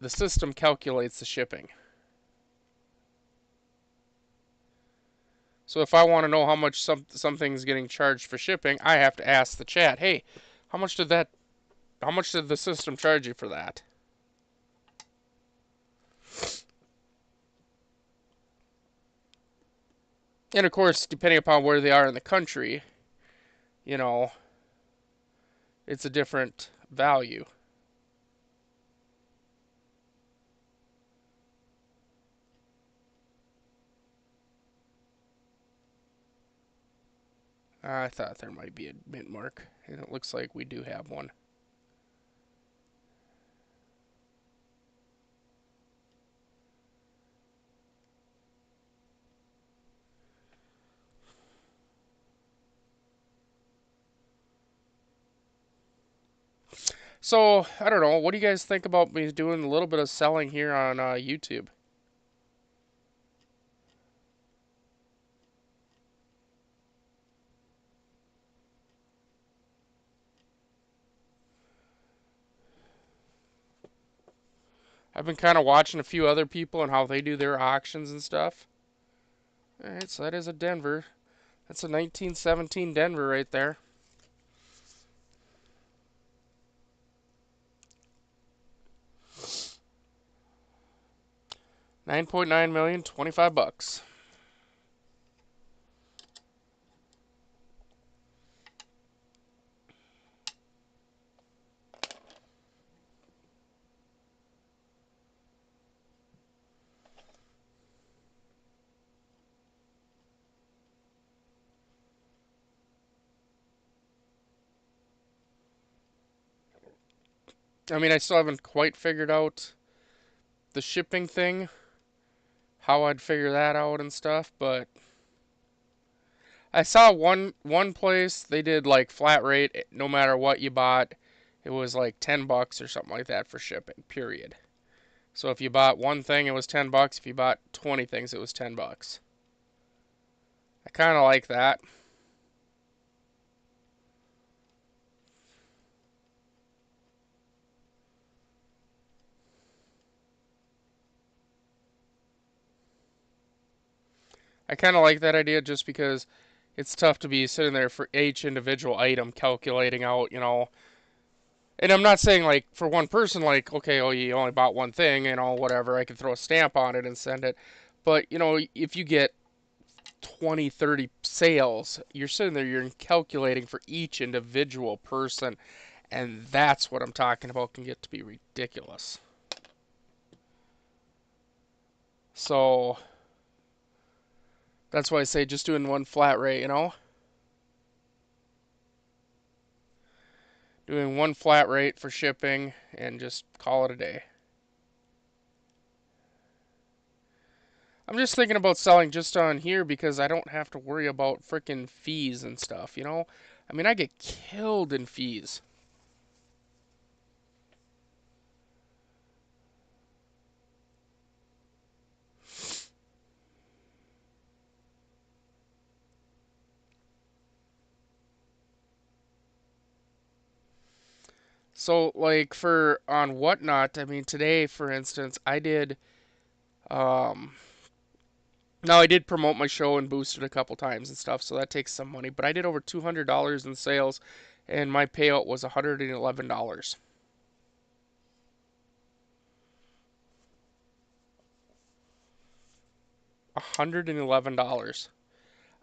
the system calculates the shipping. So if I want to know how much something's getting charged for shipping, I have to ask the chat, "Hey, how much did the system charge you for that?" And of course, depending upon where they are in the country, you know, it's a different value. I thought there might be a mint mark, and it looks like we do have one. So, I don't know. What do you guys think about me doing a little bit of selling here on YouTube? I've been kind of watching a few other people and how they do their auctions and stuff. Alright, so that is a Denver. That's a 1917 Denver right there. $9.9 million, 25 bucks. I mean, I still haven't quite figured out the shipping thing, how I'd figure that out and stuff, but I saw one place they did like flat rate no matter what you bought. It was like 10 bucks or something like that for shipping, period. So if you bought one thing, it was 10 bucks. If you bought 20 things, it was 10 bucks. I kind of like that. I kind of like that idea just because it's tough to be sitting there for each individual item calculating out. And I'm not saying like for one person, like, okay, oh, you only bought one thing, whatever, I can throw a stamp on it and send it. But, if you get 20, 30 sales, you're sitting there, you're calculating for each individual person. And that's what I'm talking about can get to be ridiculous. So that's why I say just doing one flat rate. Doing one flat rate for shipping and just call it a day. I'm just thinking about selling just on here because I don't have to worry about freaking fees and stuff. I mean, I get killed in fees. So, like, for on Whatnot, I mean, today, for instance, I did, um, now I did promote my show and boost it a couple times and stuff, so that takes some money, but I did over $200 in sales, and my payout was $111. $111.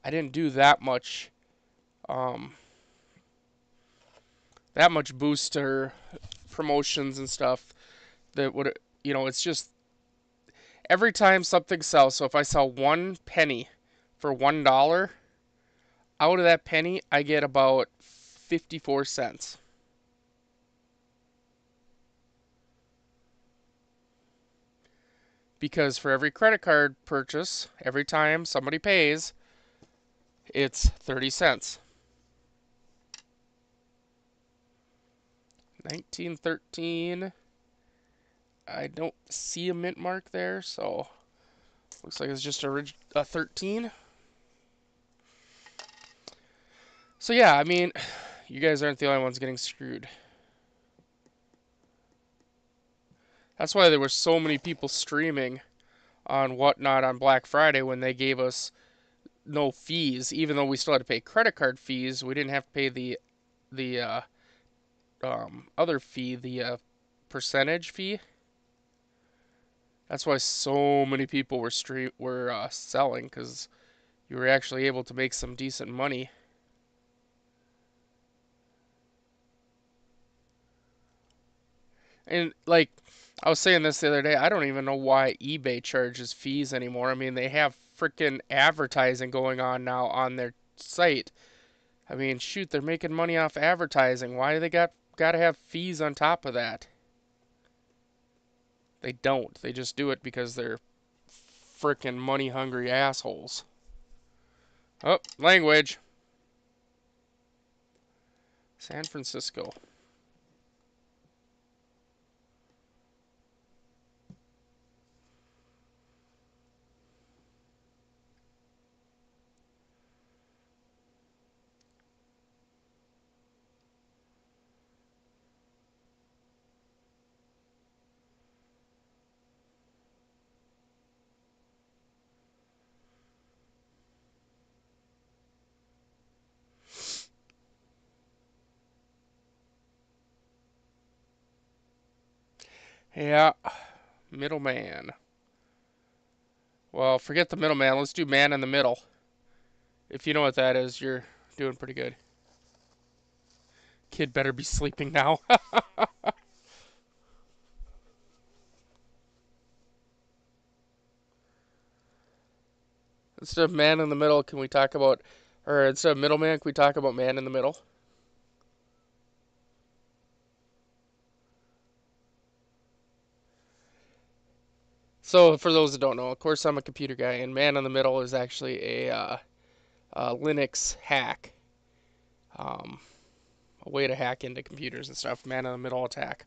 I didn't do um, that much booster promotions and stuff that would, it's just every time something sells. So if I sell one penny for $1, out of that penny, I get about 54 cents. Because for every credit card purchase, every time somebody pays, it's 30 cents. 1913. I don't see a mint mark there, so looks like it's just a 13. So yeah, I mean, you guys aren't the only ones getting screwed. That's why there were so many people streaming on Whatnot on Black Friday when they gave us no fees, even though we still had to pay credit card fees. We didn't have to pay the other fee, the percentage fee. That's why so many people were selling, because you were actually able to make some decent money. And like I was saying this the other day, I don't even know why eBay charges fees anymore. I mean, they have freaking advertising going on now on their site. I mean, shoot, they're making money off advertising. Why do they got to have fees on top of that? They don't. They just do it because they're freaking money hungry assholes. Oh, language. San Francisco. Yeah, middleman. Well, forget the middleman. Let's do man in the middle. If you know what that is, you're doing pretty good. Kid better be sleeping now. Instead of man in the middle, can we talk about, or instead of middleman, can we talk about man in the middle? So, for those that don't know, of course, I'm a computer guy, and man in the middle is actually a Linux hack, um, a way to hack into computers and stuff. Man in the middle attack.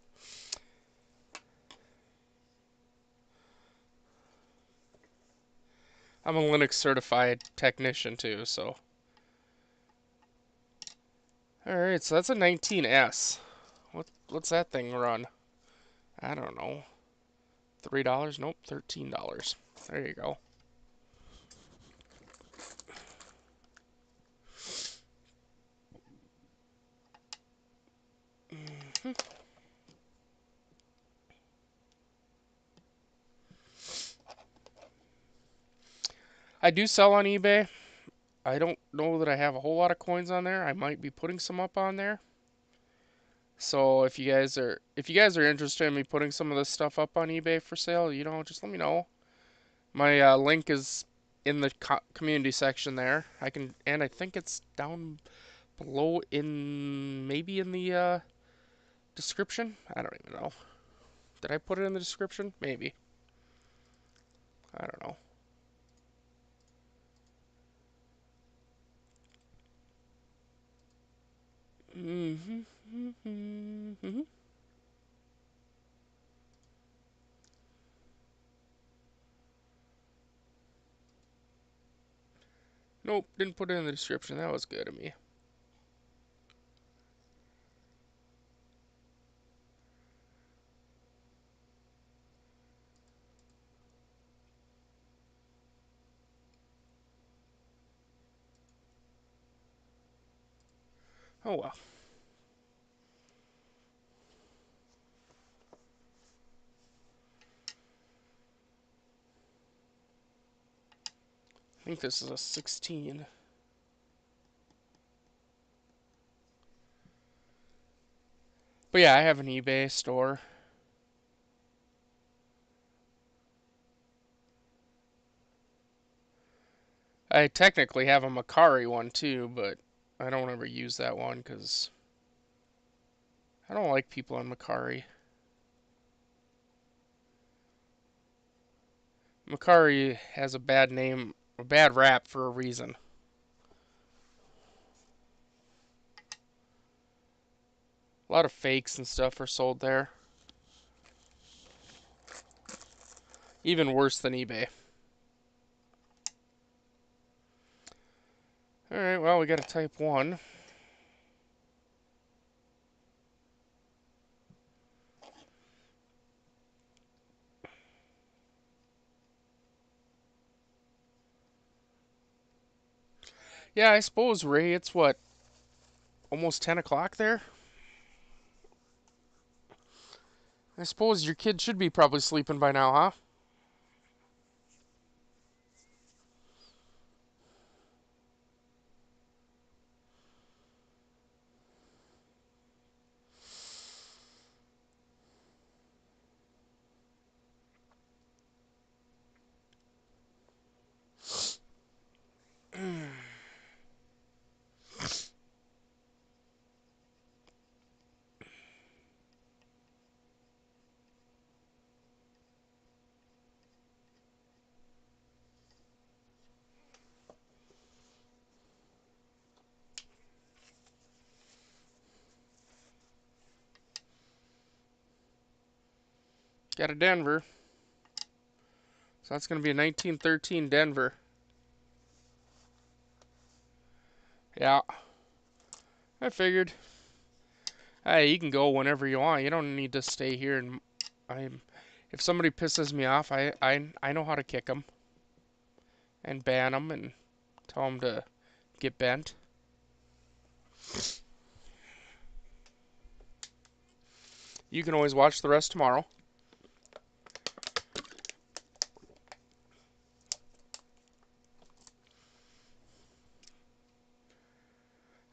I'm a Linux certified technician too, so. Alright, so that's a 19S. What's that thing run? I don't know. $3? Nope, $13. There you go. I do sell on eBay. I don't know that I have a whole lot of coins on there. I might be putting some up on there. So if you guys are interested in me putting some of this stuff up on eBay for sale, just let me know. My link is in the community section there. I think it's down below maybe in the description. I don't even know. Did I put it in the description? Maybe. I don't know. Mm-hmm. Mm-hmm. Nope, didn't put it in the description. That was good of me. Oh well. think this is a 16. But yeah, I have an eBay store. I technically have a Macari one too, but I don't ever use that one because I don't like people on Macari. Macari has a bad name, a bad rap for a reason. A lot of fakes and stuff are sold there. Even worse than eBay. Alright, well, we got a Type 1. Yeah, I suppose, Ray, it's what, almost 10 o'clock there? I suppose your kid should be probably sleeping by now, huh? Got a Denver. So that's going to be a 1913 Denver. Yeah, I figured. Hey, you can go whenever you want. You don't need to stay here. And if somebody pisses me off, I know how to kick them and ban them and tell them to get bent. You can always watch the rest tomorrow.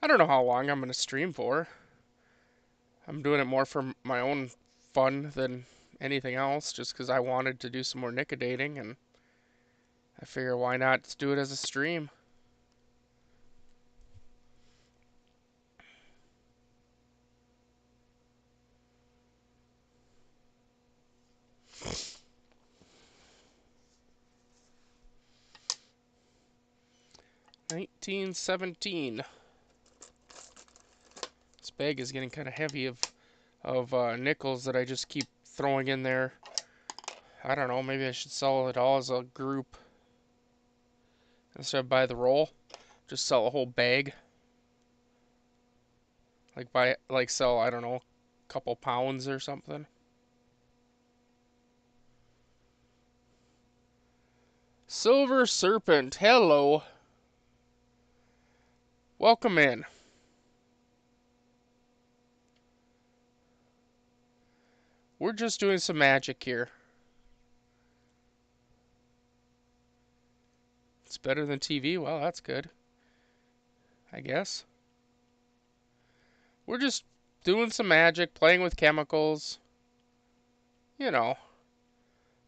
I don't know how long I'm going to stream for. I'm doing it more for my own fun than anything else, just because I wanted to do some more Nickodating, and I figure why not do it as a stream. $19.17. This bag is getting kind of heavy of nickels that I just keep throwing in there. I don't know, maybe I should sell it all as a group instead of buy the roll. Just sell a whole bag. Like sell, I don't know, a couple pounds or something. Silver Serpent, hello. Welcome in. We're just doing some magic here. It's better than TV? Well, that's good. I guess. We're just doing some magic, playing with chemicals. You know,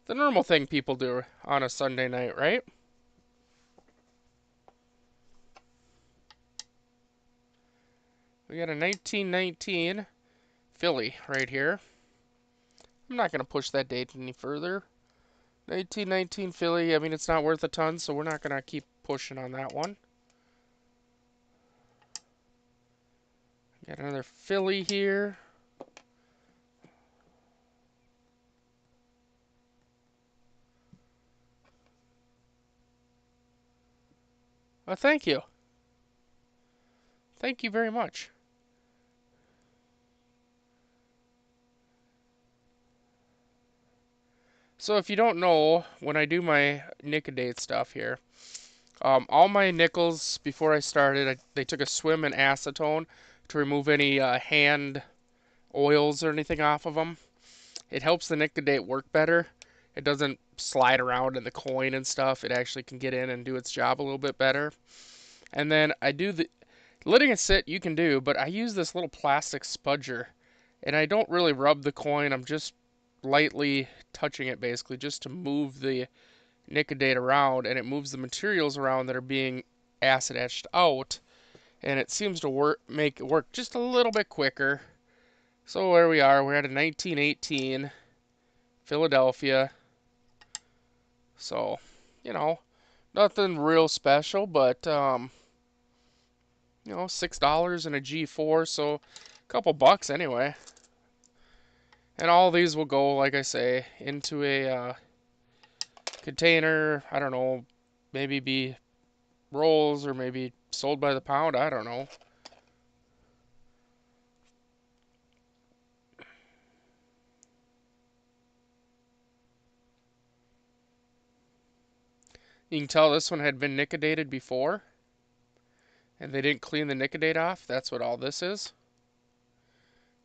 the normal thing people do on a Sunday night, right? We got a 1919 Philly right here. I'm not going to push that date any further. 1919 Philly, I mean, it's not worth a ton, so we're not going to keep pushing on that one. Got another Philly here. Oh, thank you. Thank you very much. So if you don't know, when I do my Nicodate stuff here, all my nickels before I started, they took a swim in acetone to remove any hand oils or anything off of them. It helps the Nicodate work better. It doesn't slide around in the coin and stuff, it actually can get in and do its job a little bit better. And then I do the letting it sit, you can do, but I use this little plastic spudger, and I don't really rub the coin. I'm just lightly touching it basically just to move the Nicodate around, and it moves the materials around that are being acid etched out, and it seems to make it work just a little bit quicker. So where we are, we're at a 1918 Philadelphia. So, you know, nothing real special, but $6 in a G4, so a couple bucks anyway. And all these will go, like I say, into a container. I don't know, maybe be rolls or maybe sold by the pound. I don't know. You can tell this one had been nicodated before, and they didn't clean the nicodate off. That's what all this is.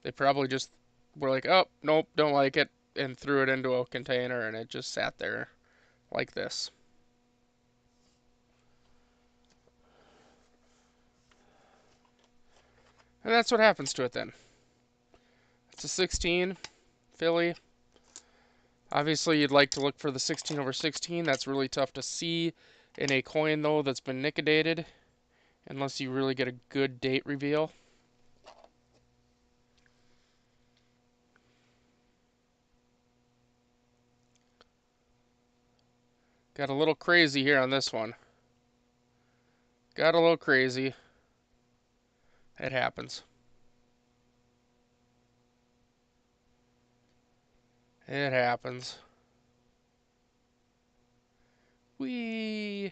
They probably just were like, oh, nope, don't like it, and threw it into a container, and it just sat there like this. And that's what happens to it then. It's a 16 Philly. Obviously, you'd like to look for the 16 over 16. That's really tough to see in a coin, though, that's been nicodated, unless you really get a good date reveal. Got a little crazy here on this one. Got a little crazy. It happens. It happens. Whee!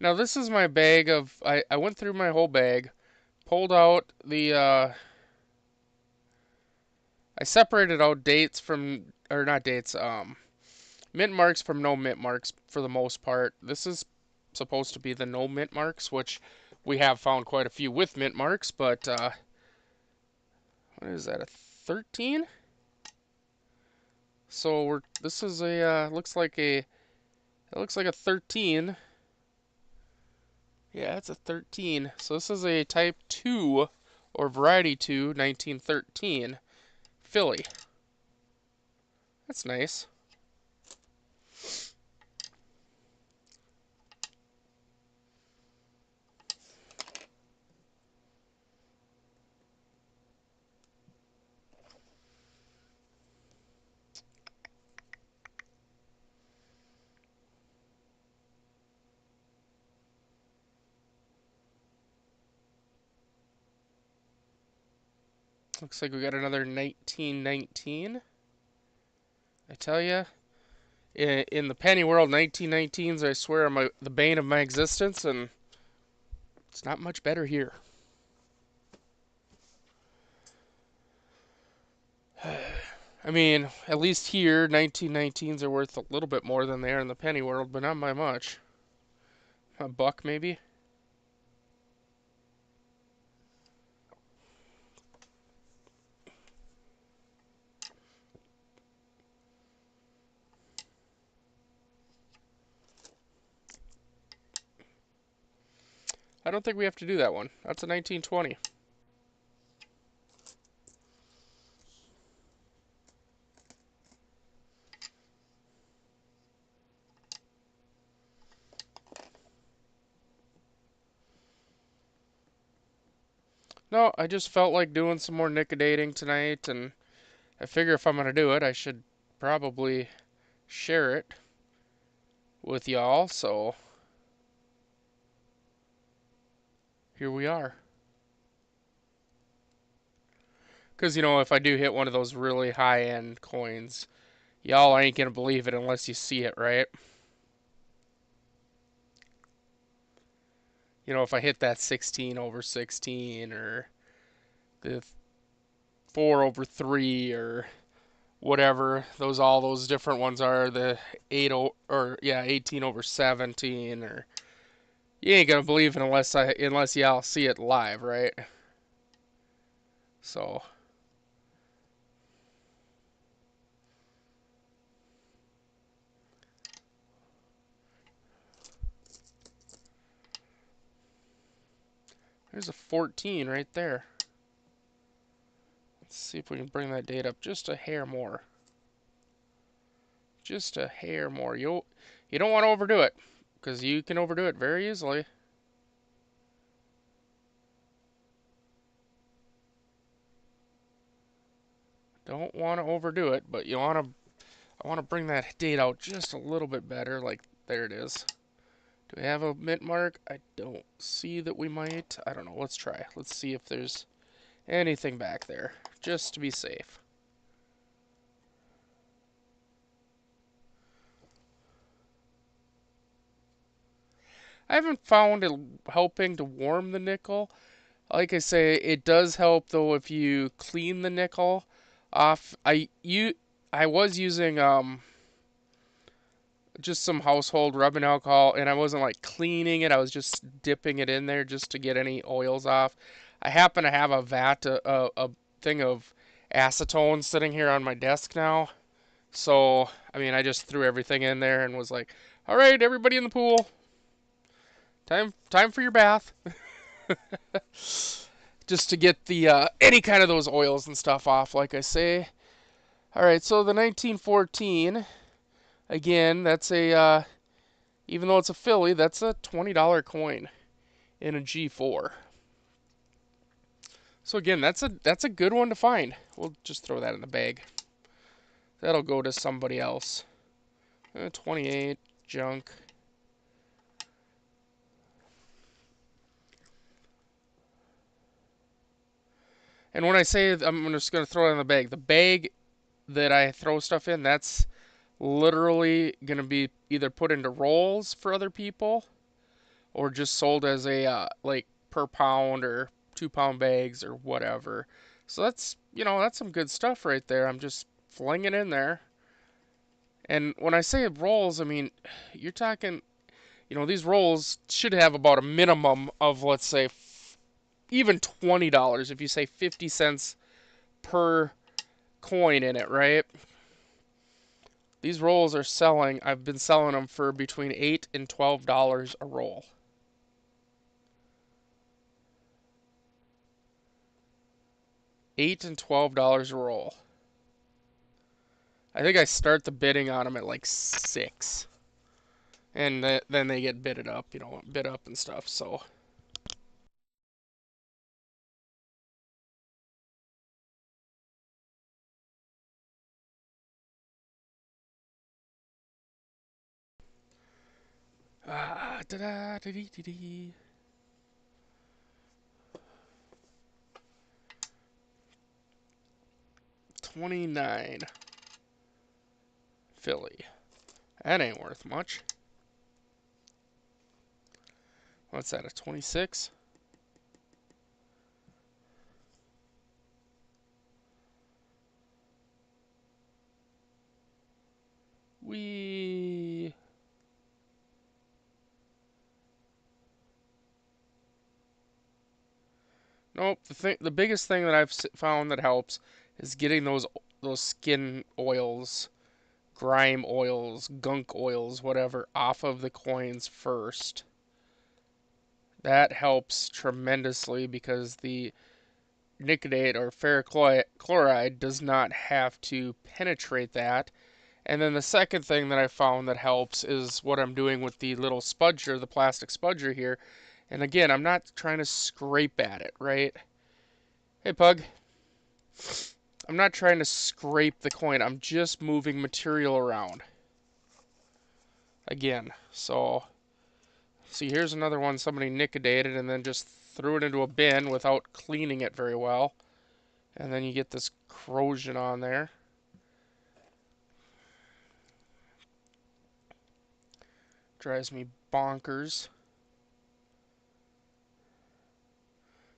Now this is my bag of, I went through my whole bag, pulled out the, I separated out dates from, or not dates, mint marks from no mint marks for the most part. This is supposed to be the no mint marks, which we have found quite a few with mint marks, but, what is that, a 13? So this is a, it looks like a 13. Yeah, it's a 13. So this is a Type 2 or Variety 2 1913 Philly. That's nice. Looks like we got another 1919. I tell you, in the penny world, 1919s, I swear, are the bane of my existence, and it's not much better here. I mean, at least here, 1919s are worth a little bit more than they are in the penny world, but not by much. A buck, maybe? I don't think we have to do that one. That's a 1920. No, I just felt like doing some more nicodating tonight, and I figure if I'm going to do it, I should probably share it with y'all, so here we are. Because, if I do hit one of those really high-end coins, y'all ain't going to believe it unless you see it, right? If I hit that 16 over 16 or the 4 over 3 or whatever all those different ones are, the 18 over 17, or you ain't gonna believe it unless y'all see it live, right? So There's a 14 right there. Let's see if we can bring that date up just a hair more. Just a hair more. You don't want to overdo it, because you can overdo it very easily. Don't want to overdo it, but I want to bring that date out just a little bit better. Like, there it is. Do we have a mint mark? I don't see that we might. I don't know. Let's try. Let's see if there's anything back there, just to be safe. I haven't found it helping to warm the nickel. Like I say, it does help though if you clean the nickel off. I was using just some household rubbing alcohol, and I wasn't like cleaning it. I was just dipping it in there just to get any oils off. I happen to have a thing of acetone sitting here on my desk now. So, I mean, I just threw everything in there and was like, "All right, everybody in the pool, time for your bath." Just to get the any kind of those oils and stuff off, like I say. All right, so the 1914, again, that's a even though it's a Philly, that's a $20 coin in a G4. So again, that's a good one to find. We'll just throw that in the bag. That'll go to somebody else. 28 junk. And when I say I'm just going to throw it in the bag that I throw stuff in, that's literally going to be either put into rolls for other people or just sold as a like per pound or 2 pound bags or whatever. So that's some good stuff right there. I'm just flinging in there. And when I say rolls, I mean you're talking, these rolls should have about a minimum of, let's say, even $20 if you say 50 cents per coin in it, right? These rolls are selling, I've been selling them for between $8 and $12 a roll. $8 and $12 a roll. I think I start the bidding on them at like 6. And then they get bid up and stuff, so. Da da da dee dee dee. 29. Philly. That ain't worth much. What's that, a 26? We. Nope. The biggest thing that I've found that helps is getting those skin oils, grime oils, gunk oils, whatever, off of the coins first. That helps tremendously because the nicotate or ferric chloride does not have to penetrate that. And then the second thing that I found that helps is what I'm doing with the little spudger, the plastic spudger here. And again, I'm not trying to scrape at it, right? Hey, Pug. I'm not trying to scrape the coin. I'm just moving material around. Again, so see, here's another one somebody nickedated and then just threw it into a bin without cleaning it very well. And then you get this corrosion on there. Drives me bonkers.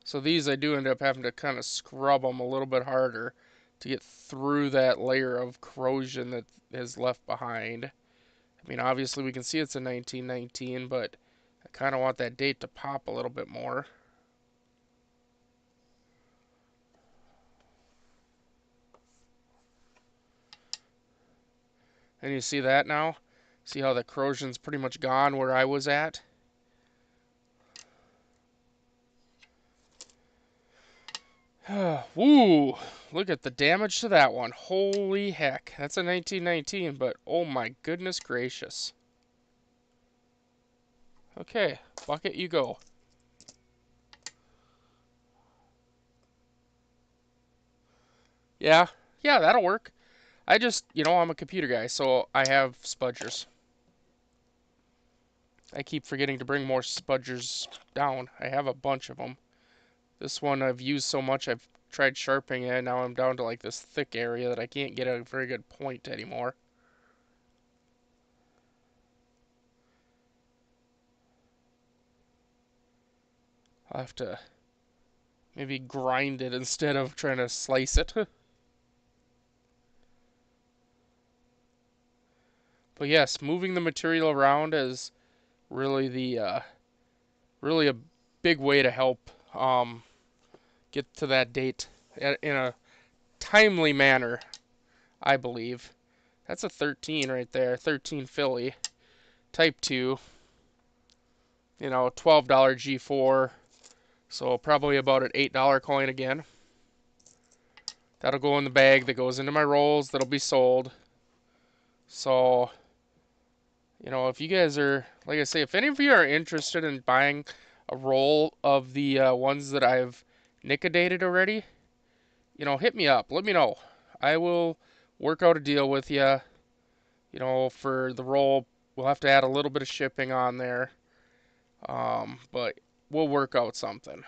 So these I do end up having to kind of scrub them a little bit harder to get through that layer of corrosion that is left behind. I mean, obviously we can see it's a 1919, but I kind of want that date to pop a little bit more. And you see that now? See how the corrosion's pretty much gone where I was at? Woo! Look at the damage to that one. Holy heck. That's a 1919, but oh my goodness gracious. Okay, bucket you go. Yeah, yeah, that'll work. I just, I'm a computer guy, so I have spudgers. I keep forgetting to bring more spudgers down. I have a bunch of them. This one I've used so much I've tried sharpening it, and now I'm down to like this thick area that I can't get a very good point anymore. I'll have to maybe grind it instead of trying to slice it. But yes, moving the material around is really really a big way to help get to that date in a timely manner, I believe. That's a 13 right there, 13 Philly, Type 2, $12 G4, so probably about an $8 coin again. That'll go in the bag that goes into my rolls that'll be sold. So, if you guys are, like I say, if any of you are interested in buying a roll of the ones that I've Nickodated already, hit me up. Let me know. I will work out a deal with you. For the roll, we'll have to add a little bit of shipping on there. But we'll work out something.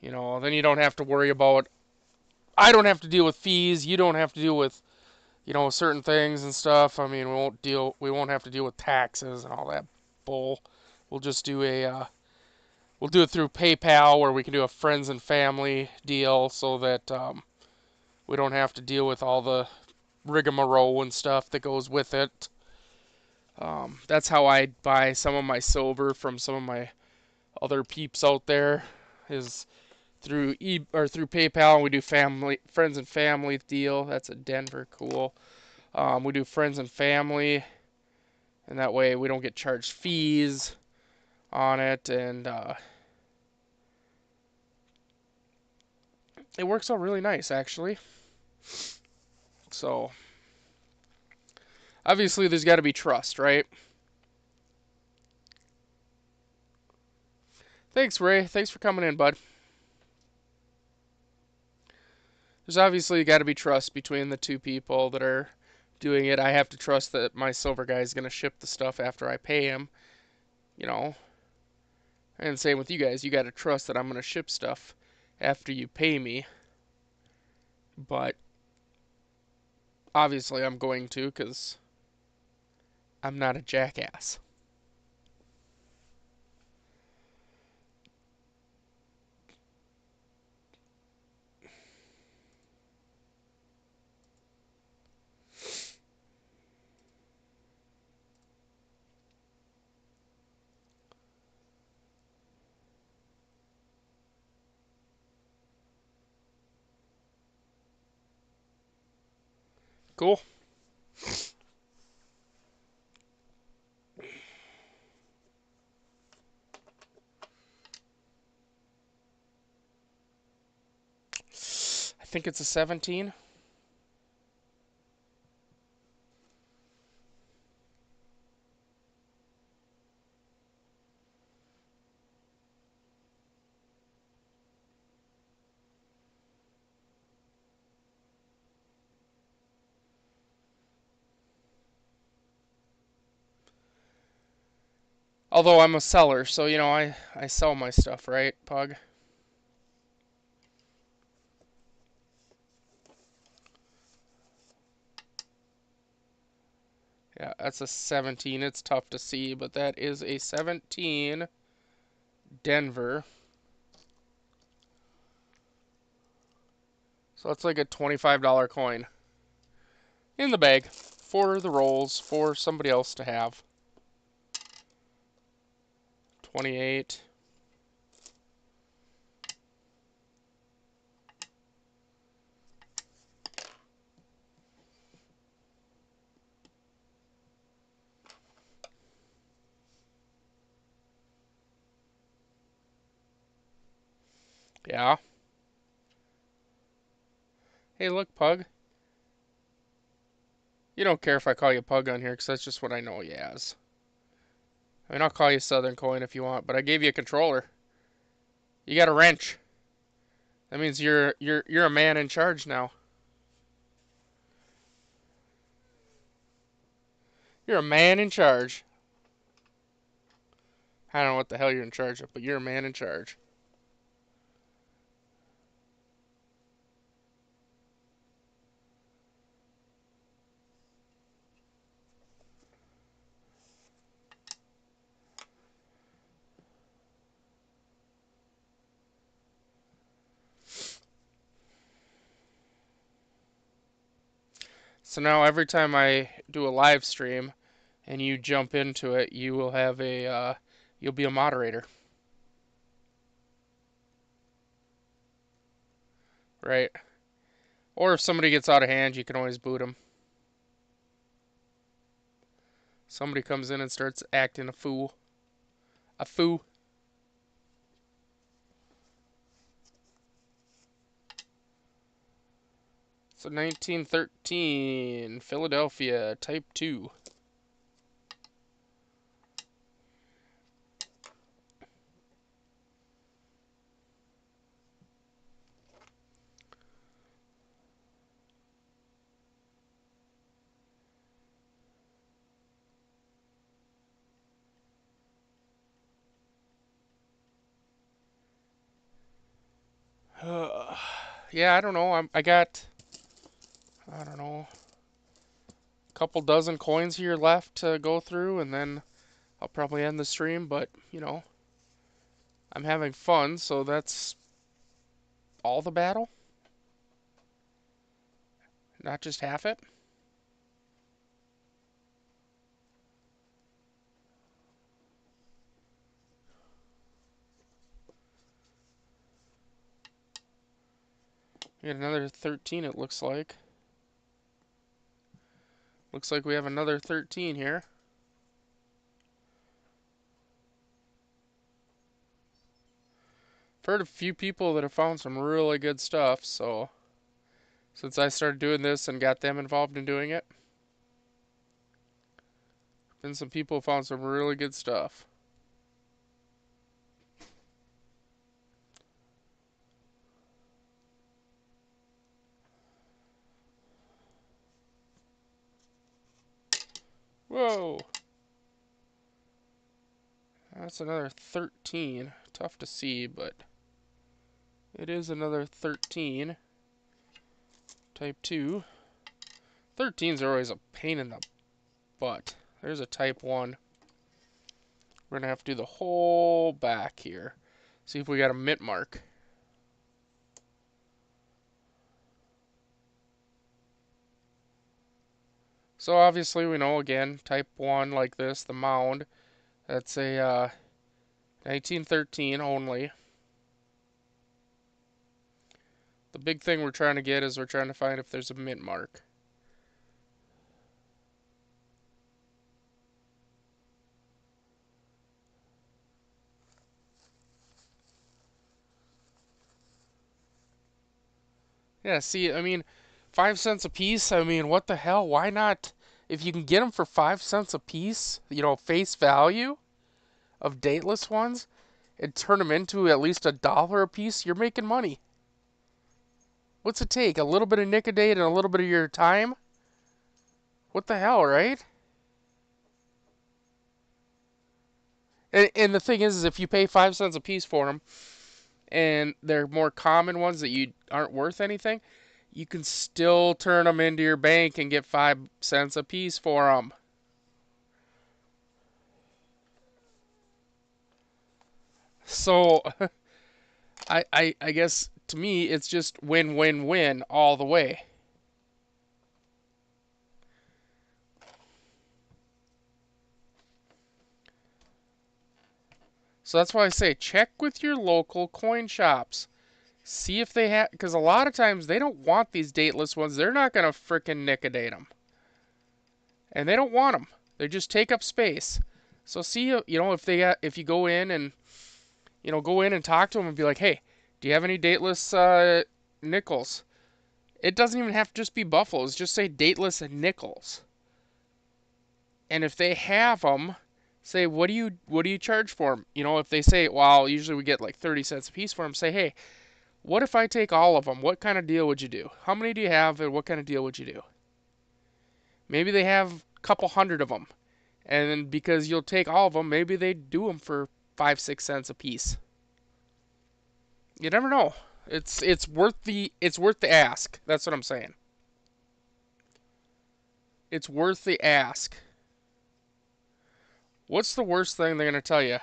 Then you don't have to worry about, I don't have to deal with fees. You don't have to deal with, certain things and stuff. I mean, we won't have to deal with taxes and all that bull. We'll just do we'll do it through PayPal where we can do a friends and family deal so that we don't have to deal with all the rigmarole and stuff that goes with it. That's how I buy some of my silver from some of my other peeps out there, is through through PayPal. We do friends and family deal. That's a Denver, cool. We do friends and family, and that way we don't get charged fees on it, and it works out really nice actually. So obviously there's got to be trust, right? Thanks, Ray. Thanks for coming in, bud. There's obviously got to be trust between the two people that are doing it. I have to trust that my silver guy is going to ship the stuff after I pay him, you know. And same with you guys. You got to trust that I'm going to ship stuff after you pay me. But obviously I'm going to, because I'm not a jackass. Cool. I think it's a 17. Although I'm a seller, so I sell my stuff, right, Pug? Yeah, that's a 17. It's tough to see, but that is a 17 Denver. So that's like a $25 coin in the bag for the rolls for somebody else to have. 28. Yeah. Hey, look, Pug. You don't care if I call you Pug on here, 'cause that's just what I know you as. I mean, I'll call you Southern Coin if you want, but I gave you a controller. You got a wrench. That means you're a man in charge now. You're a man in charge. I don't know what the hell you're in charge of, but you're a man in charge. So now every time I do a live stream and you jump into it, you will have you'll be a moderator, right? Or if somebody gets out of hand, you can always boot them. Somebody comes in and starts acting a fool. A fool. So 1913, Philadelphia, Type 2. Yeah, I don't know. I don't know, a couple dozen coins here left to go through, and then I'll probably end the stream. But I'm having fun, so that's all the battle, not just half it. We got another 13. It looks like. Looks like we have another 13 here. I've heard a few people that have found some really good stuff, so since I started doing this and got them involved in doing it, been some people found some really good stuff. Whoa! That's another 13. Tough to see, but it is another 13. Type 2. 13s are always a pain in the butt. There's a Type 1. We're going to have to do the whole back here. See if we got a mint mark. So obviously we know, again, Type 1 like this, the mound. That's a 1913 only. The big thing we're trying to get is we're trying to find if there's a mint mark. Yeah, see, I mean, 5 cents a piece. I mean, what the hell? Why not? If you can get them for 5 cents a piece, face value of dateless ones, and turn them into at least $1 a piece, you're making money. What's it take? A little bit of Nicodate and a little bit of your time? What the hell, right? And the thing is if you pay 5 cents a piece for them, and they're more common ones that you aren't worth anything, you can still turn them into your bank and get 5 cents a piece for them. So I guess to me it's just win win win all the way. So that's why I say check with your local coin shops. See if they have, because a lot of times they don't want these dateless ones. They're not gonna frickin' nicodate them, and they don't want them. They just take up space. So see, if you go in and go in and talk to them and be like, hey, Do you have any dateless nickels? It doesn't even have to just be buffaloes. Just say dateless nickels. And if they have them, say what do you charge for them? You know, if they say, well, usually we get like 30 cents a piece for them, say, hey, what if I take all of them? What kind of deal would you do? How many do you have, and what kind of deal would you do? Maybe they have a couple hundred of them, and then because you'll take all of them, maybe they do them for 5, 6 cents a piece. You never know. It's worth the ask. That's what I'm saying. It's worth the ask. What's the worst thing they're gonna tell you?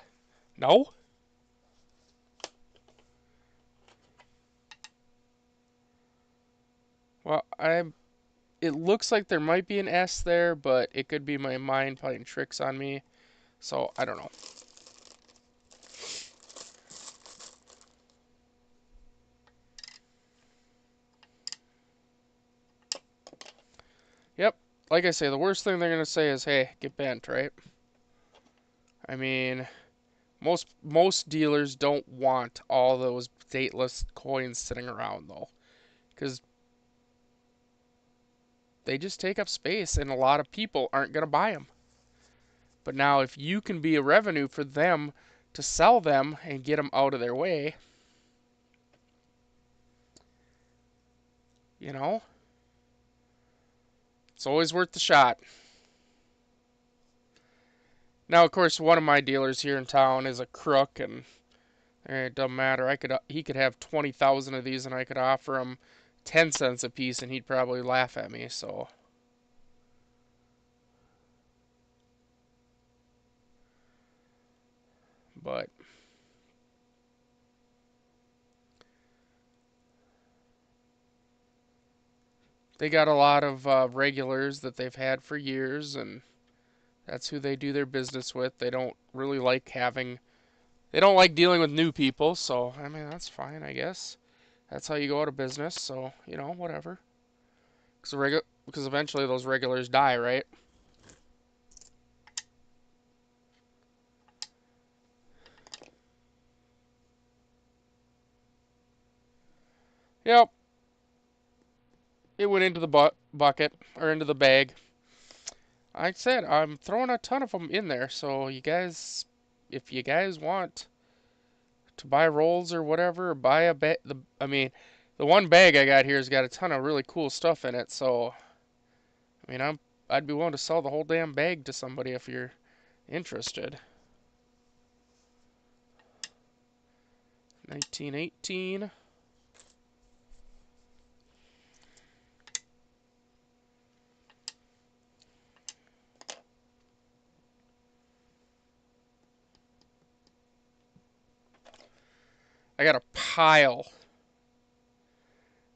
No. Well, It looks like there might be an S there, but it could be my mind playing tricks on me. So I don't know. Yep. Like I say, the worst thing they're gonna say is, "Hey, get bent," right? I mean, most dealers don't want all those dateless coins sitting around though, because they just take up space, and a lot of people aren't gonna buy them. But now, if you can be a revenue for them to sell them and get them out of their way, you know, it's always worth the shot. Now, of course, one of my dealers here in town is a crook, and it doesn't matter. He could have 20,000 of these, and I could offer him 10 cents a piece, and he'd probably laugh at me. So, but they got a lot of regulars that they've had for years, and that's who they do their business with. They don't really like having. They don't like dealing with new people, so I mean that's fine, I guess. That's how you go out of business. So whatever. Because eventually those regulars die, right? Yep, it went into the bucket or into the bag. Like I said, I'm throwing a ton of them in there, so if you guys want to buy rolls or whatever, or buy a bag. I mean, the one bag I got here has got a ton of really cool stuff in it, so I mean, I'd be willing to sell the whole damn bag to somebody if you're interested. 1918. I got a pile.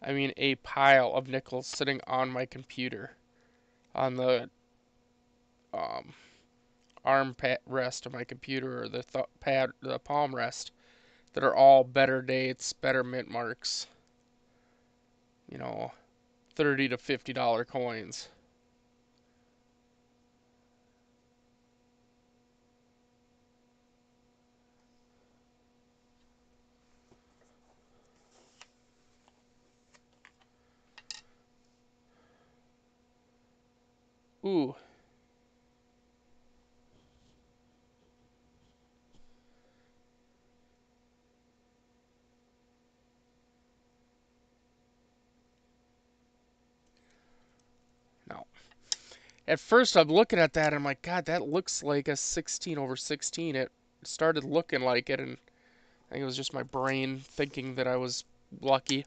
I mean, a pile of nickels sitting on my computer on the um, arm rest of my computer or the palm rest that are all better dates, better mint marks. You know, $30 to $50 coins. Ooh, no. At first, I'm looking at that and I'm like, God, that looks like a 16 over 16. It started looking like it, and I think it was just my brain thinking that I was lucky.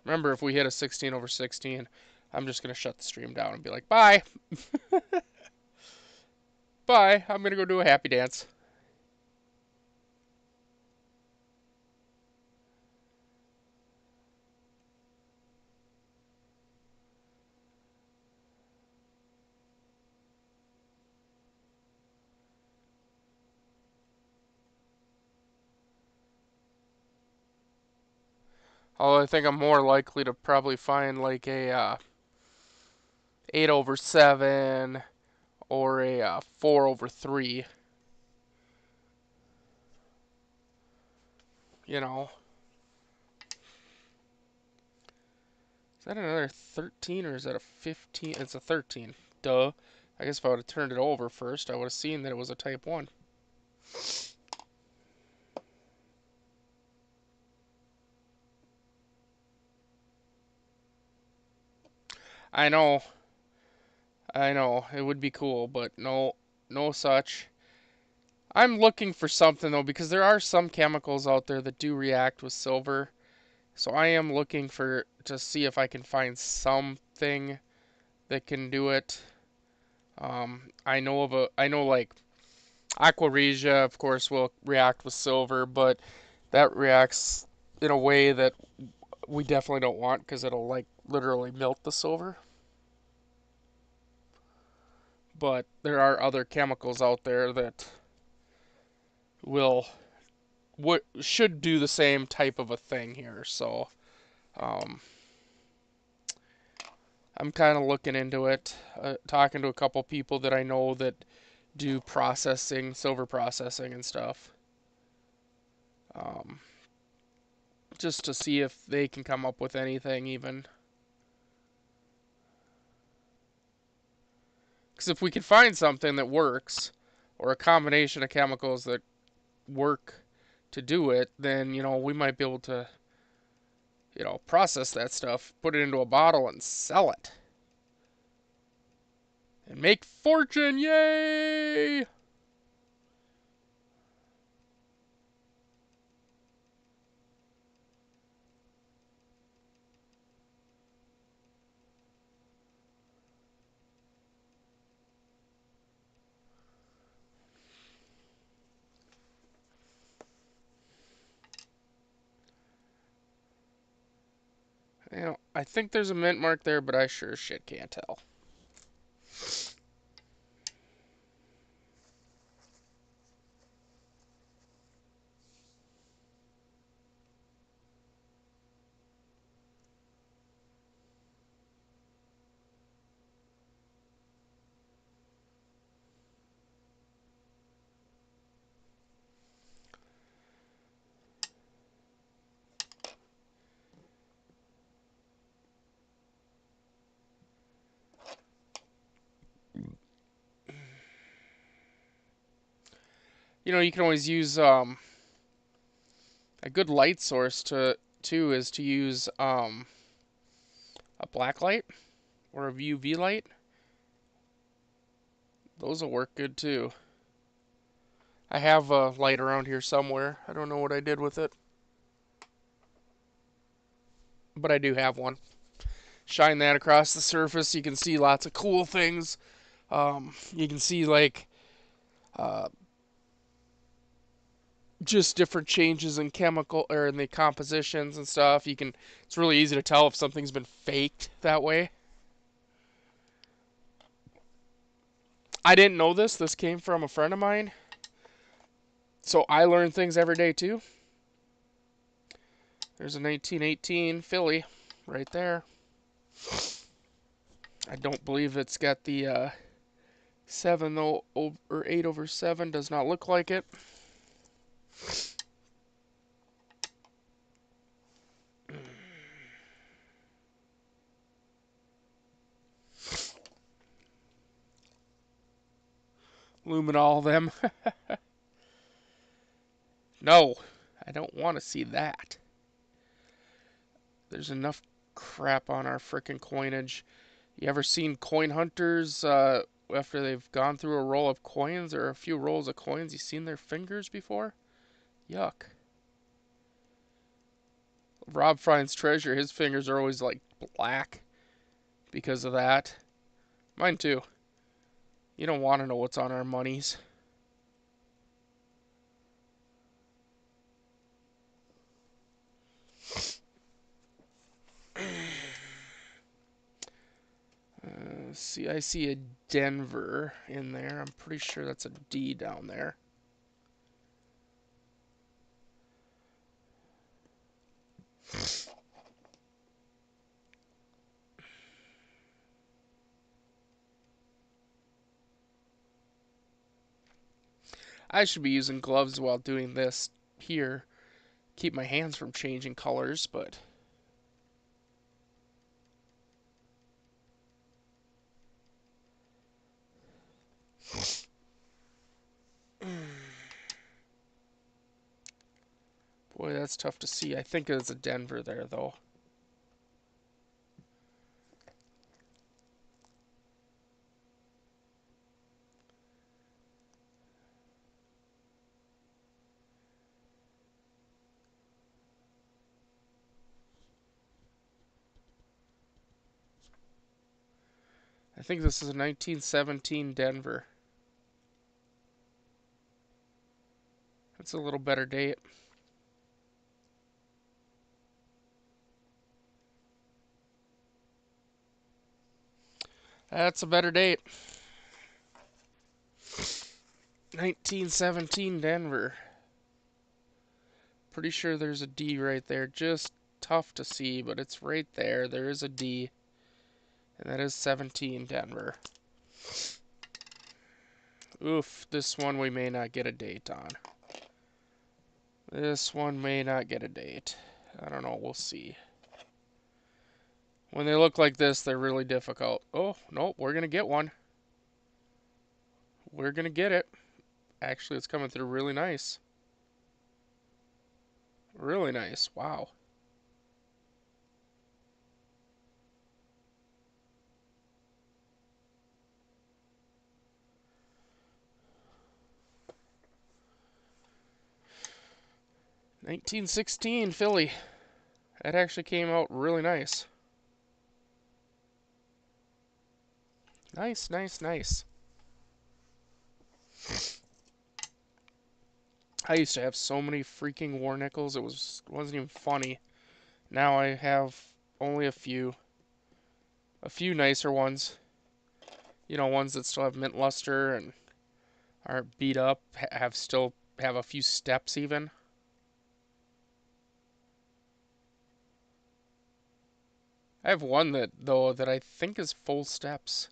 Remember, if we hit a 16 over 16, I'm just going to shut the stream down and be like, bye. Bye. I'm going to go do a happy dance. Although I think I'm more likely to probably find like a 8 over 7 or a 4/3. You know, is that another 13 or is that a 15? It's a 13. Duh. I guess if I would have turned it over first, I would have seen that it was a type 1. I know, I know, it would be cool, but no, no such. I'm looking for something though, because there are some chemicals out there that do react with silver. So I am looking for to see if I can find something that can do it. I know like Aqua Regia, of course, will react with silver, but that reacts in a way that we definitely don't want because it'll like literally melt the silver. But there are other chemicals out there that will what should do the same type of a thing here. So um, I'm kind of looking into it, talking to a couple people that I know that do processing, silver processing and stuff, um, just to see if they can come up with anything even. Because if we can find something that works, or a combination of chemicals that work to do it, then we might be able to process that stuff, put it into a bottle, and sell it and make fortune. Yay! I think there's a mint mark there, but I sure as shit can't tell. You can always use a good light source to too is to use a black light or a UV light. Those will work good too. I have a light around here somewhere. I don't know what I did with it, but I do have one. Shine that across the surface. You can see lots of cool things. You can see like uh, just different changes in chemical or in the compositions and stuff. It's really easy to tell if something's been faked that way. I didn't know this. This came from a friend of mine. So I learn things every day too. There's a 1918 Philly right there. I don't believe it's got the 7 though, or 8/7 does not look like it. Luminol them. No, I don't want to see that. There's enough crap on our frickin' coinage. You ever seen coin hunters after they've gone through a roll of coins or a few rolls of coins? You seen their fingers before? Yuck. Rob finds treasure. His fingers are always like black because of that. Mine too. You don't want to know what's on our monies. See, I see a Denver in there. I'm pretty sure that's a D down there. I should be using gloves while doing this here. Keep my hands from changing colors, but... Boy, that's tough to see. I think it's a Denver there, though. I think this is a 1917 Denver. That's a little better date. That's a better date. 1917 Denver. Pretty sure there's a D right there. Just tough to see, but it's right there. There is a D. And that is 17 Denver. Oof, this one we may not get a date on. This one may not get a date. I don't know, we'll see. When they look like this, they're really difficult. Oh, no, we're going to get one. We're going to get it. Actually, it's coming through really nice. Really nice. Wow. "1916 Philly." That actually came out really nice. Nice, nice, nice. I used to have so many freaking war nickels, it wasn't even funny. Now I have only a few nicer ones. You know, ones that still have mint luster and aren't beat up, still have a few steps even. I have one that I think is full steps.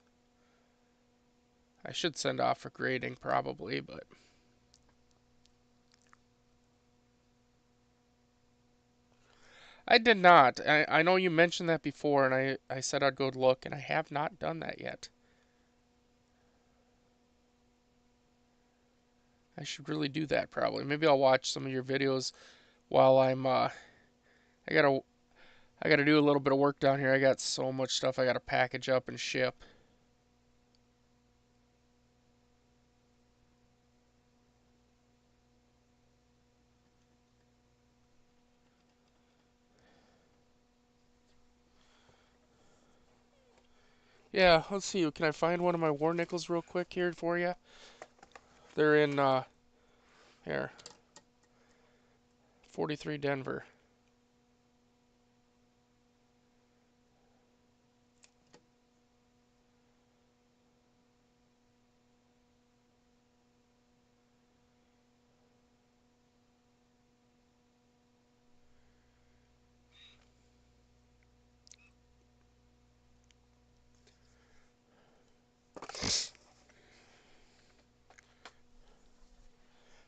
I should send off for grading probably, but I did not. I know you mentioned that before, and I said I'd go look, and I have not done that yet. I should really do that probably. Maybe I'll watch some of your videos while I gotta I gotta do a little bit of work down here. I got so much stuff I gotta package up and ship. Yeah, let's see. Can I find one of my war nickels real quick here for you? They're in here. 43 Denver.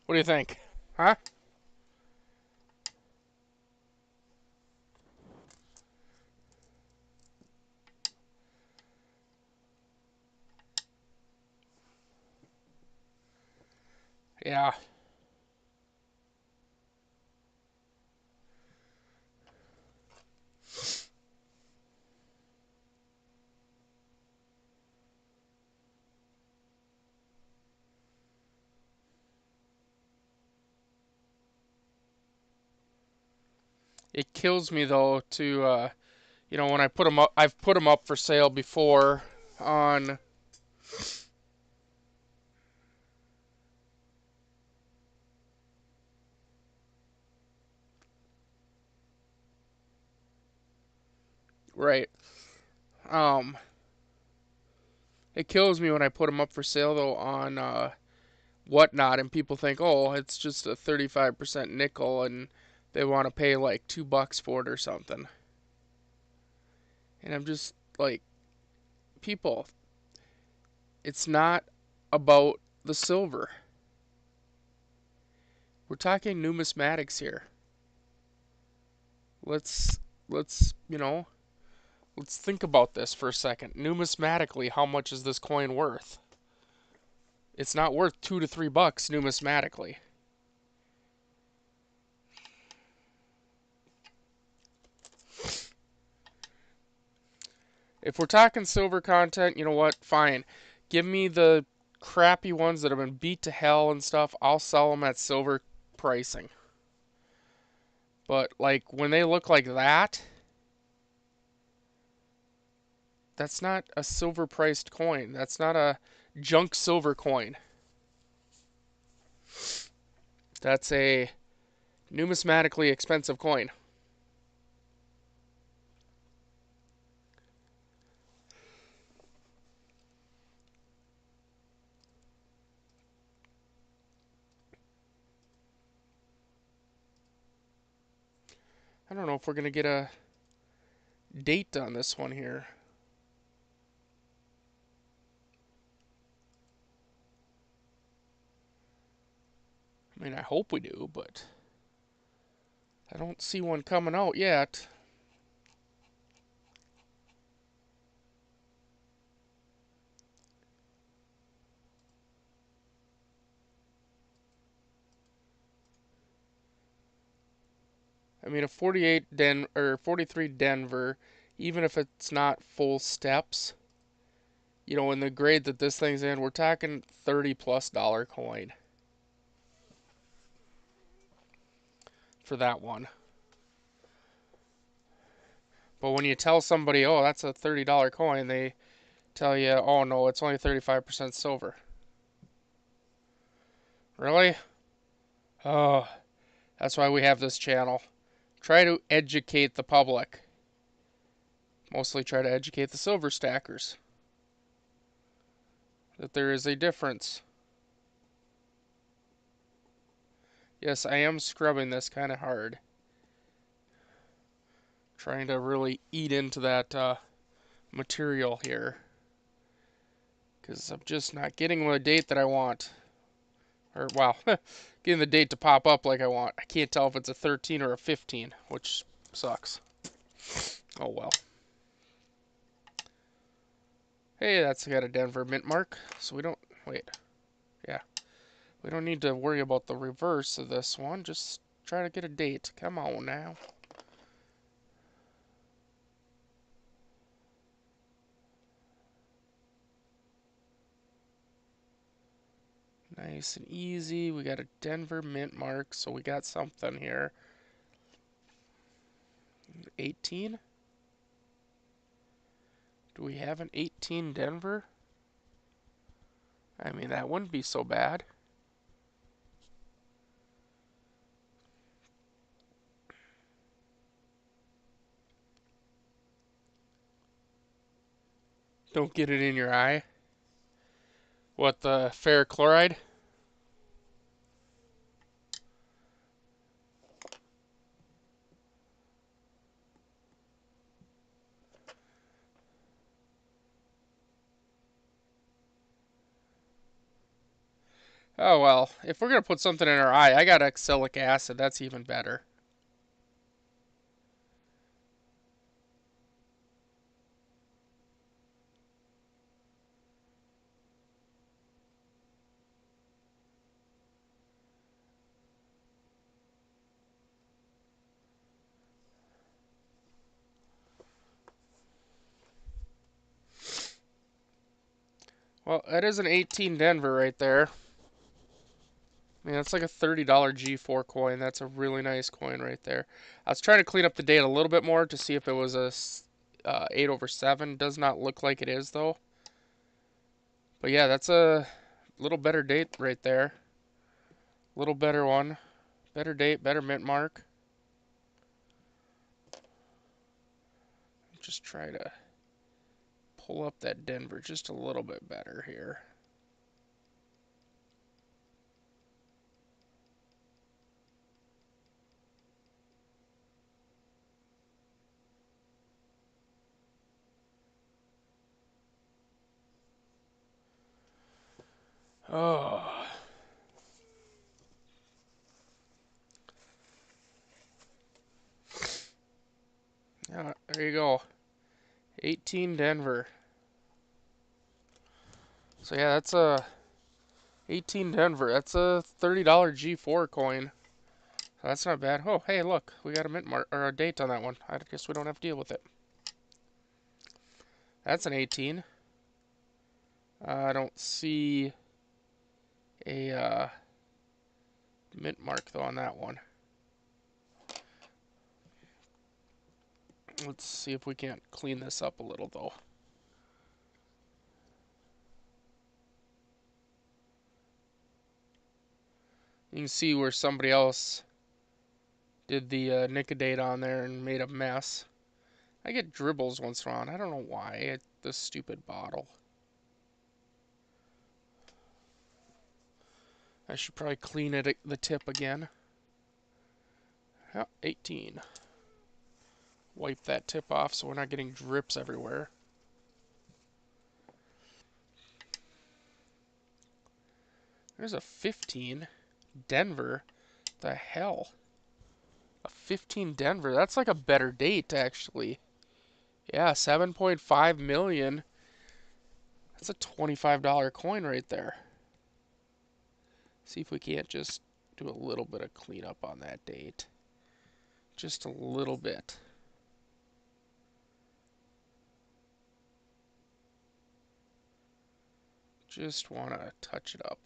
What do you think? Huh? Yeah. It kills me though to when I put them up. I've put them up for sale before on. Right. Um. It kills me when I put them up for sale though on whatnot, and people think, oh, it's just a 35% nickel, and they want to pay like $2 for it or something. And I'm just like, people, it's not about the silver. We're talking numismatics here. Let's let's let's think about this for a second. Numismatically, how much is this coin worth? It's not worth $2 to $3 numismatically. If we're talking silver content, you know what? Fine. Give me the crappy ones that have been beat to hell and stuff. I'll sell them at silver pricing. But like when they look like that, that's not a silver priced coin. That's not a junk silver coin. That's a numismatically expensive coin. I don't know if we're going to get a date on this one here. I mean, I hope we do, but I don't see one coming out yet. I mean, a 43 Denver, even if it's not full steps, in the grade that this thing's in, we're talking $30+ coin for that one. But when you tell somebody, oh, that's a $30 coin, they tell you, oh no, it's only 35% silver. Really? Oh, that's why we have this channel. Try to educate the public. Mostly try to educate the silver stackers that there is a difference. Yes, I am scrubbing this kind of hard. Trying to really eat into that material here. Because I'm just not getting the date that I want. Or, wow, getting the date to pop up like I want. I can't tell if it's a 13 or a 15, which sucks. Oh well. Hey, that's got a Denver mint mark, so we don't, wait, yeah. We don't need to worry about the reverse of this one, just try to get a date. Come on now. Nice and easy. We got a Denver mint mark, so we got something here. 18? Do we have an 18 Denver? I mean, that wouldn't be so bad. Don't get it in your eye. What, the ferric chloride? Oh well, if we're gonna put something in our eye, I got oxalic acid. That's even better. Well, that is an 18 Denver right there. I mean, that's like a $30 G4 coin. That's a really nice coin right there. I was trying to clean up the date a little bit more to see if it was a 8/7. Does not look like it is, though. But yeah, that's a little better date right there. Little better one. Better date, better mint mark. Just try to pull up that Denver just a little bit better here. Oh. There you go. 18 Denver. So yeah, that's a 18 Denver. That's a $30 G4 coin. So that's not bad. Oh, hey, look, we got a mint mark or a date on that one. I guess we don't have to deal with it. That's an 18. I don't see a mint mark though on that one. Let's see if we can't clean this up a little though. You can see where somebody else did the Nicodate on there and made a mess. I get dribbles once in a while. I don't know why. This stupid bottle. I should probably clean it at the tip again. Oh, 18. Wipe that tip off so we're not getting drips everywhere. There's a 15. Denver. The hell? A 15 Denver. That's like a better date, actually. Yeah, 7.5 million. That's a $25 coin right there. See if we can't just do a little bit of cleanup on that date. Just a little bit. Just want to touch it up.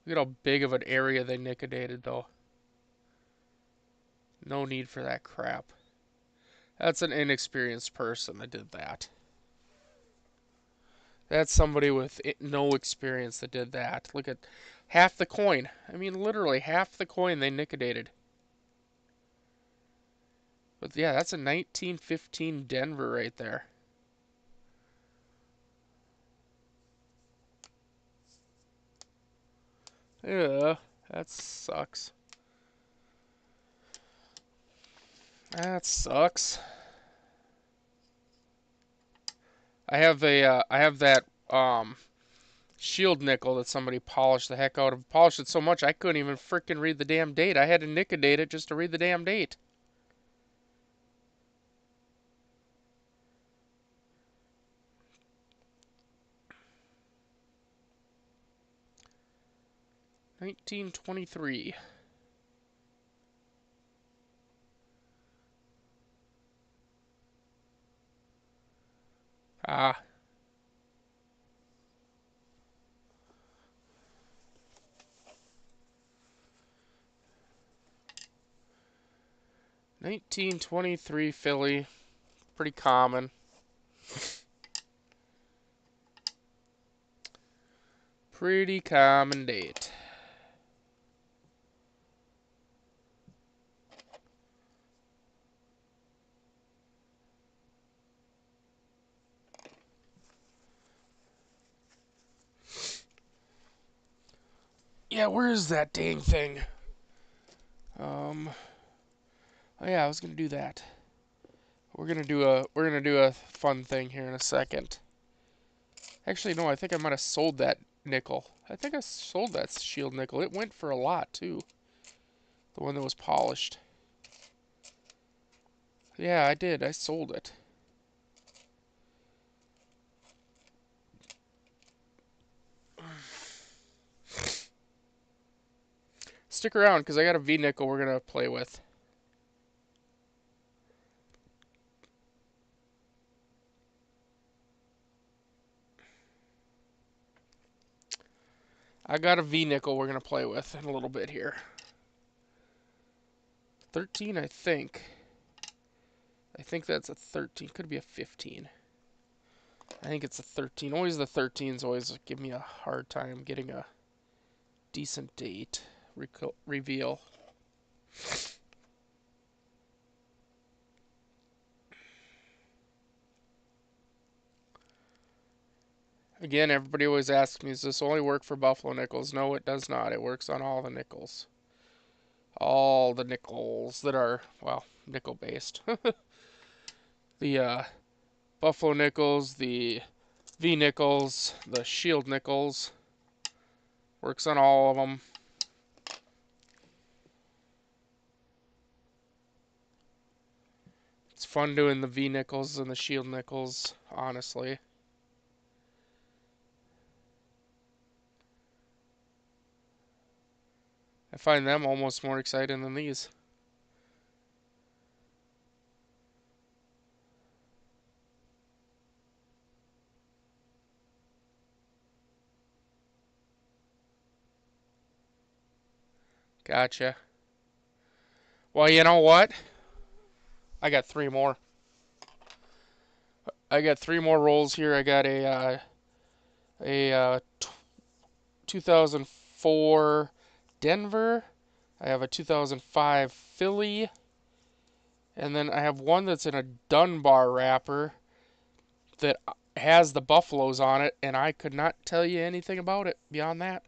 Look at how big of an area they Nicodated, though. No need for that crap. That's an inexperienced person that did that. That's somebody with no experience that did that. Look at half the coin. I mean, literally half the coin they Nicodated. But yeah, that's a 1915 Denver right there. Yeah, that sucks. That sucks. I have that shield nickel that somebody polished the heck out of. Polished it so much I couldn't even frickin' read the damn date. I had to Nicodate it just to read the damn date. $19.23. Ah. $19.23 Philly. Pretty common. Pretty common date. Yeah, where is that dang thing? Oh yeah, I was gonna do that. We're gonna do a fun thing here in a second. Actually, no, I think I might have sold that nickel. I think I sold that shield nickel. It went for a lot too. The one that was polished. Yeah, I did. I sold it. Stick around, because I got a V-nickel we're going to play with. I got a V-nickel we're going to play with in a little bit here. 13, I think. I think that's a 13. Could be a 15. I think it's a 13. Always the 13s always give me a hard time getting a decent date reveal. Again, everybody always asks me, does this only work for Buffalo nickels? No, it does not. It works on all the nickels. All the nickels that are, well, nickel-based. The Buffalo nickels, the V-nickels, the shield nickels. Works on all of them. It's fun doing the V nickels and the shield nickels, honestly. I find them almost more exciting than these. Gotcha. Well, you know what? I got three more. I got three more rolls here. I got a 2004 Denver. I have a 2005 Philly. And then I have one that's in a Dunbar wrapper that has the Buffaloes on it, and I could not tell you anything about it beyond that.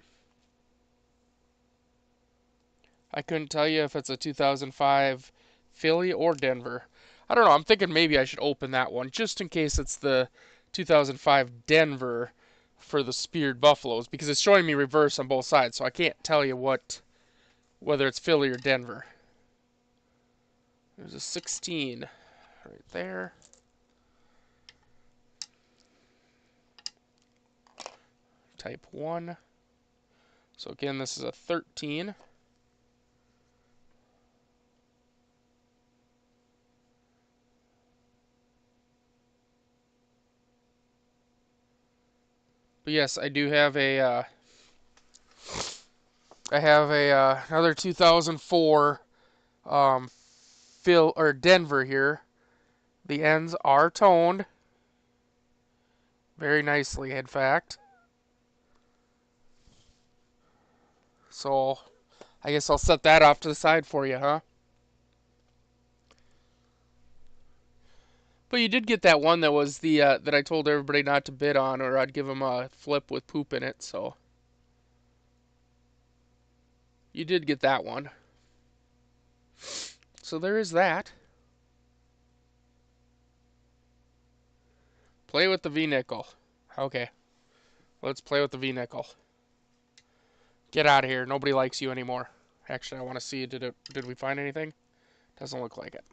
I couldn't tell you if it's a 2005 Philly or Denver. I don't know. I'm thinking maybe I should open that one just in case it's the 2005 Denver for the speared Buffaloes because it's showing me reverse on both sides, so I can't tell you whether it's Philly or Denver. There's a 16 right there. Type 1. So again, this is a 13. But yes, I do have another 2004 Phil or Denver here. The ends are toned very nicely, in fact. So I guess I'll set that off to the side for you, huh? But you did get that one that was the that I told everybody not to bid on, or I'd give them a flip with poop in it. So you did get that one. So there is that. Play with the V nickel. Okay, let's play with the V nickel. Get out of here. Nobody likes you anymore. Actually, I want to see. Did we find anything? Doesn't look like it.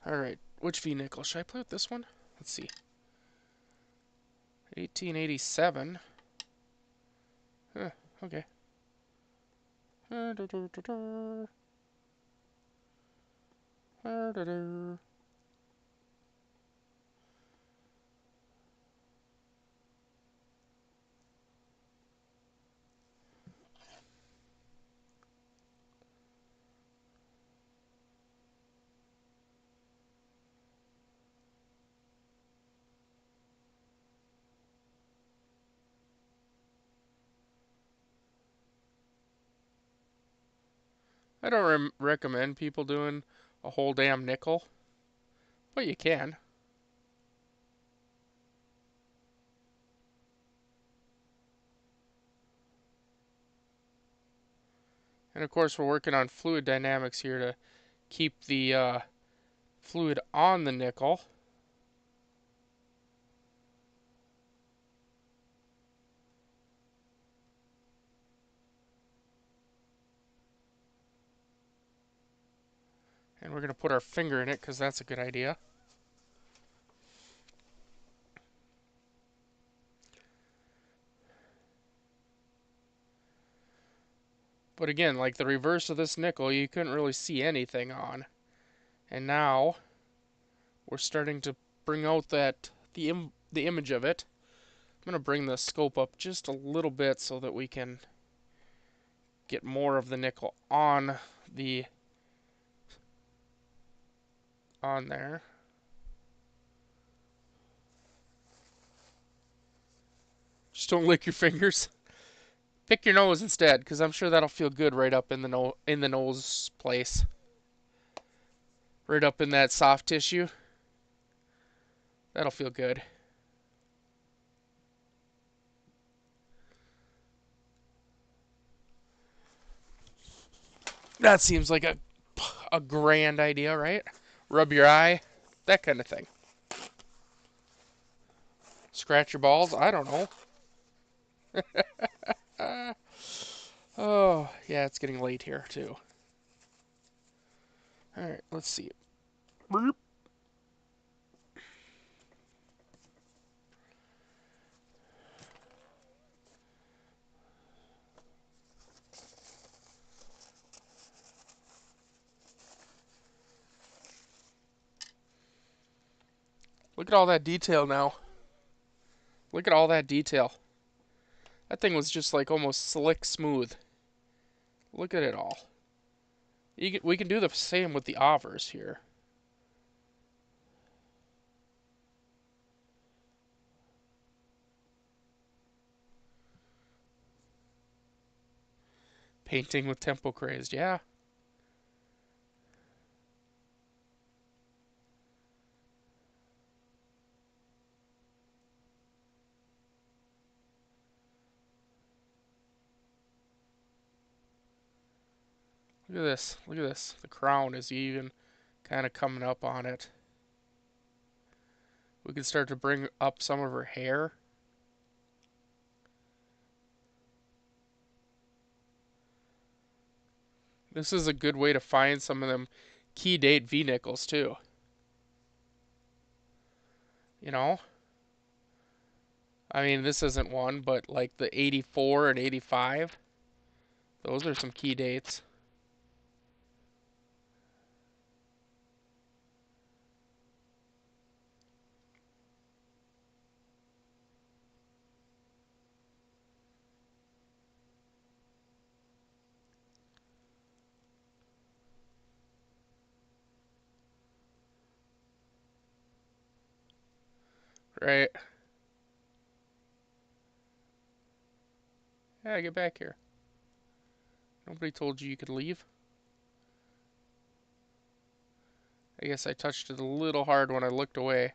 All right. Which V nickel? Should I play with this one? Let's see. 1887. Huh, okay. I don't recommend people doing a whole damn nickel, but you can. And of course, we're working on fluid dynamics here to keep the fluid on the nickel. And we're going to put our finger in it because that's a good idea. But again, like the reverse of this nickel, you couldn't really see anything on. And now we're starting to bring out the image of it. I'm going to bring the scope up just a little bit so that we can get more of the nickel on there. Just don't lick your fingers. Pick your nose instead, because I'm sure that'll feel good right up in the nose place. Right up in that soft tissue. That'll feel good. That seems like a grand idea, right? Rub your eye, that kind of thing. Scratch your balls, I don't know. Oh, yeah, it's getting late here, too. Alright, let's see. Look at all that detail now. Look at all that detail. That thing was just like almost slick smooth. Look at it all. We can do the same with the Avers here. Painting with tempo crazed, yeah. Look at this. Look at this. The crown is even kind of coming up on it. We can start to bring up some of her hair. This is a good way to find some of them key date V-nickels too. You know? I mean, this isn't one, but like the 84 and 85, those are some key dates. Right? Yeah, get back here. Nobody told you could leave. I guess I touched it a little hard when I looked away.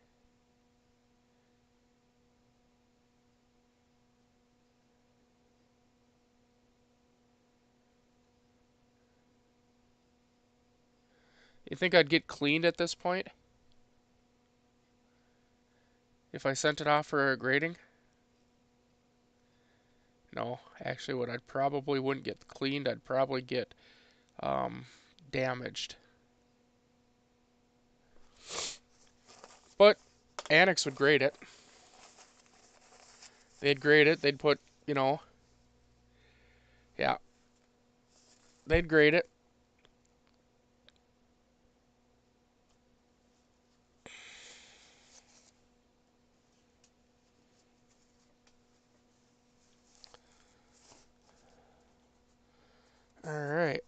You think I'd get cleaned at this point if I sent it off for a grading? No, actually, what I'd probably wouldn't get cleaned. I'd probably get um, damaged. But Annex would grade it. They'd grade it. They'd put, yeah, they'd grade it. All right.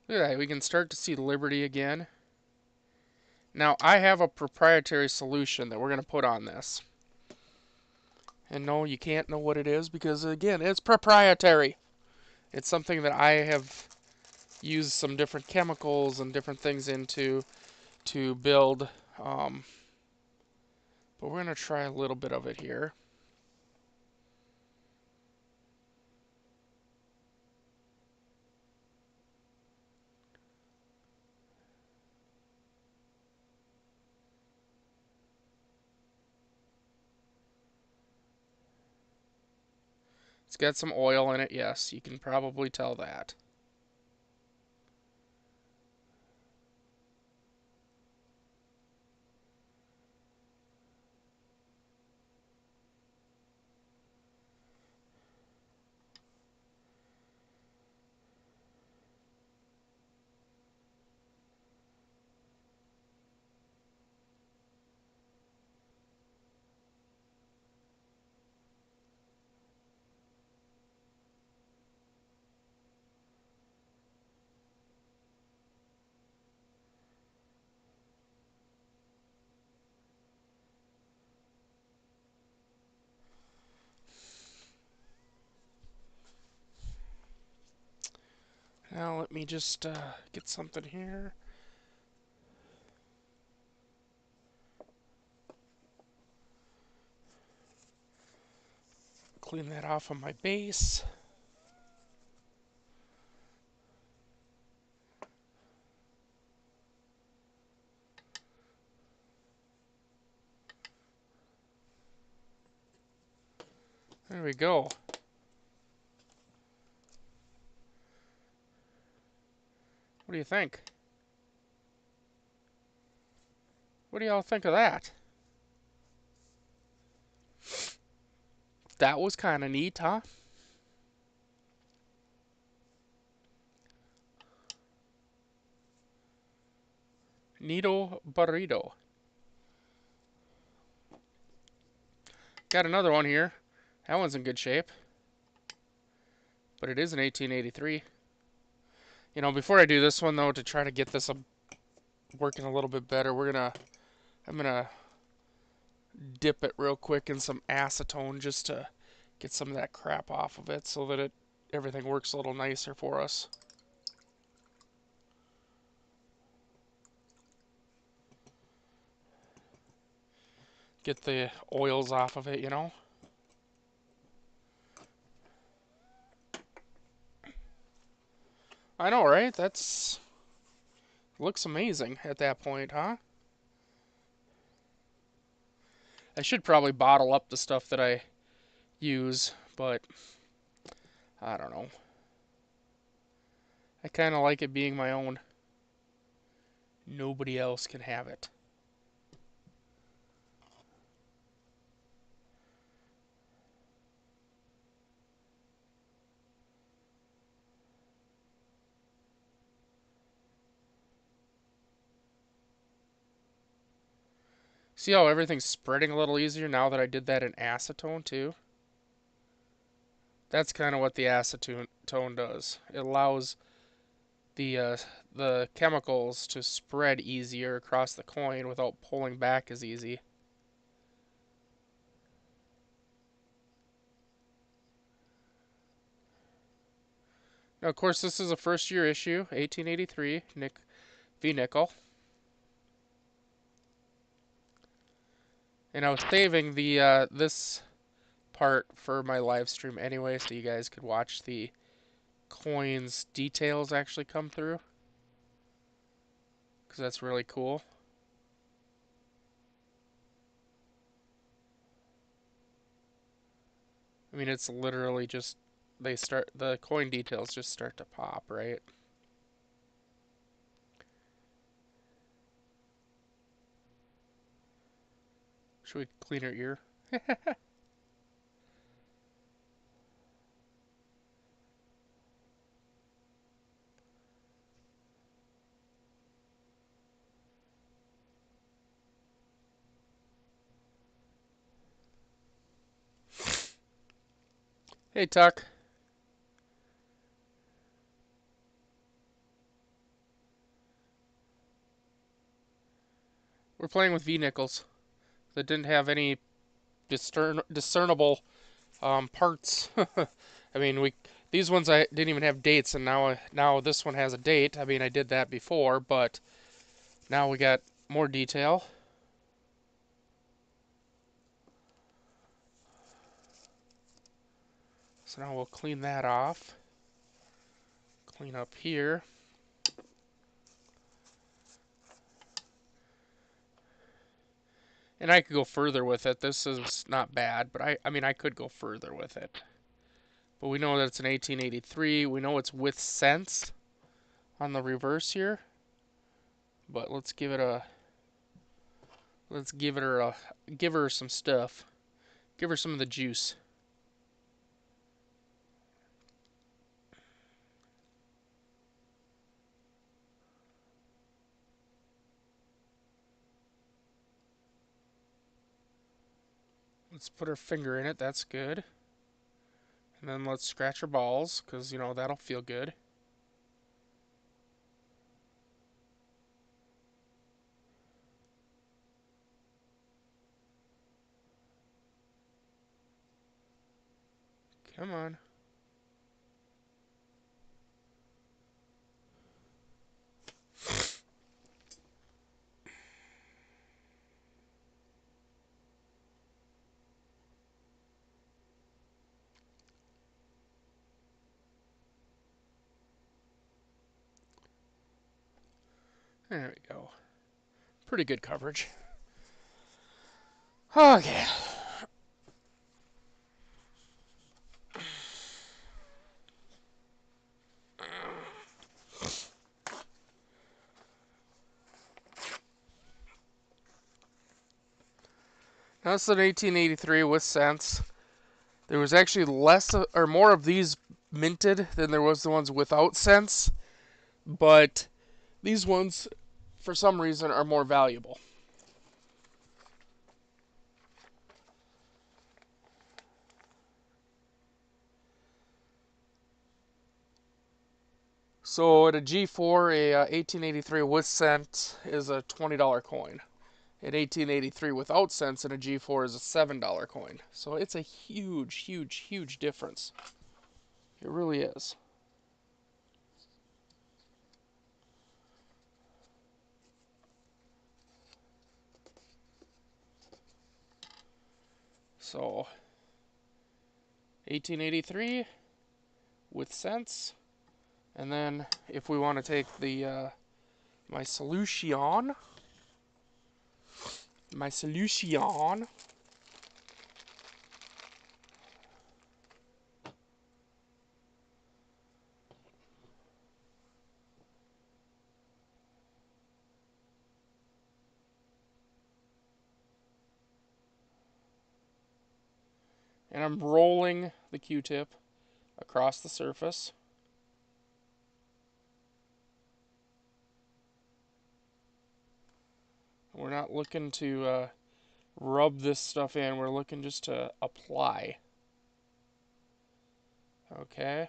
Look at that. We can start to see Liberty again. Now, I have a proprietary solution that we're going to put on this. And no, you can't know what it is because, again, it's proprietary. It's something that I have used some different chemicals and different things into to build. But we're going to try a little bit of it here. It's got some oil in it, yes. You can probably tell that. Now let me just get something here. Clean that off of my base. There we go. What do you think? What do y'all think of that? That was kind of neat, huh? Nido Burrito. Got another one here. That one's in good shape. But it is an 1883. You know, before I do this one, though, to try to get this working a little bit better, I'm gonna dip it real quick in some acetone just to get some of that crap off of it so that everything works a little nicer for us. Get the oils off of it, you know. I know, right? Looks amazing at that point, huh? I should probably bottle up the stuff that I use, but I don't know. I kind of like it being my own. Nobody else can have it. See how everything's spreading a little easier now that I did that in acetone too? That's kind of what the acetone does. It allows the the chemicals to spread easier across the coin without pulling back as easy. Now, of course, this is a first year issue, 1883, V nickel. And I was saving the this part for my live stream anyway, so you guys could watch the coins details actually come through, because that's really cool. I mean, it's literally just the coin details just start to pop, right? Should we clean her ear? Hey, Tuck. We're playing with V nickels that didn't have any discernible parts. I mean, these ones I didn't even have dates, and now this one has a date. I mean, I did that before, but now we got more detail. So now we'll clean that off. Clean up here. And I could go further with it. This is not bad, but I mean, I could go further with it. But we know that it's an 1883. We know it's with cents on the reverse here. But let's give her some stuff. Give her some of the juice. Let's put her finger in it. That's good. And then let's scratch her balls, because, you know, that'll feel good. Come on. There we go. Pretty good coverage. Okay. Now it's an 1883 with cents. There was actually less or more of these minted than there was the ones without cents, but these ones for some reason, are more valuable. So at a G4, a 1883 with cent is a $20 coin. At 1883 without cents in a G4 is a $7 coin. So it's a huge, huge, huge difference. It really is. So 1883 with cents, and then if we want to take the my solution, and I'm rolling the Q-tip across the surface. We're not looking to rub this stuff in. We're looking just to apply. Okay.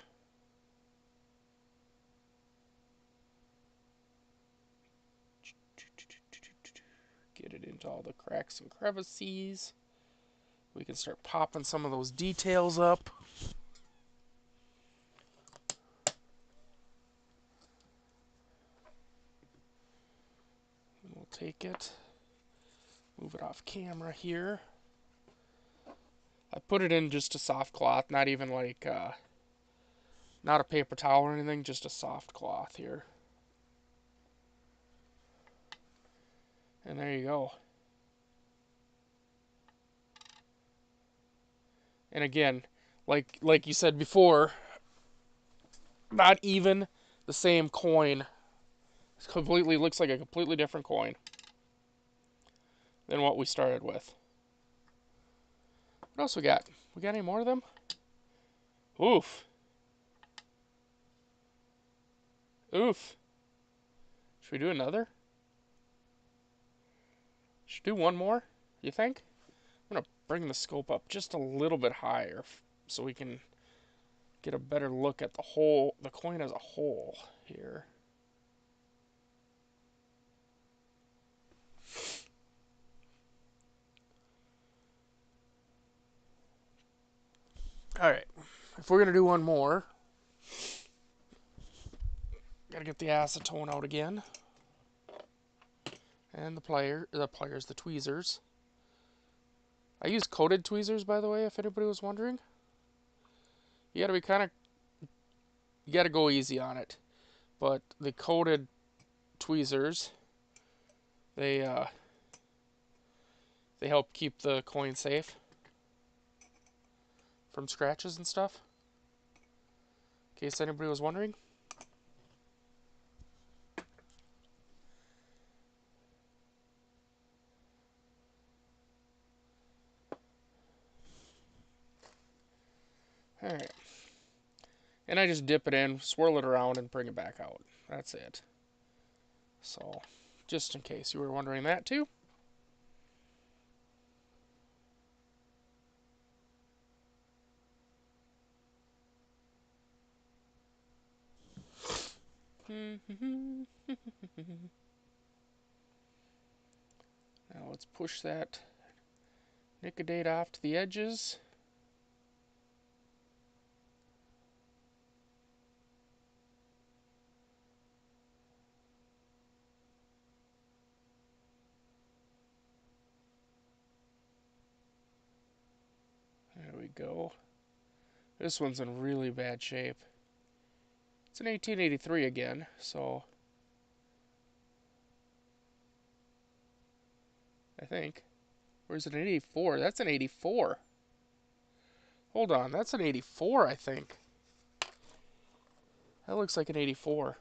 Get it into all the cracks and crevices. We can start popping some of those details up. We'll take it, move it off camera here. I put it in just a soft cloth, not even like, not a paper towel or anything, just a soft cloth here. And there you go. And again, like you said before, not even the same coin. It completely looks like a completely different coin than what we started with. What else we got? We got any more of them? Oof. Oof. Should we do another? Should we do one more, you think? I'm going to bring the scope up just a little bit higher so we can get a better look at the coin as a whole here. Alright, if we're going to do one more, gotta get the acetone out again. And the tweezers. I use coated tweezers, by the way, if anybody was wondering. You gotta be you gotta go easy on it. But the coated tweezers, they help keep the coin safe from scratches and stuff. In case anybody was wondering. Alright. And I just dip it in, swirl it around, and bring it back out. That's it. So, just in case you were wondering that too. Now let's push that Nicodate off to the edges. There we go. This one's in really bad shape. It's an 1883 again, so I think. Or is it an 84? That's an 84. Hold on, that's an 84, I think. That looks like an 84.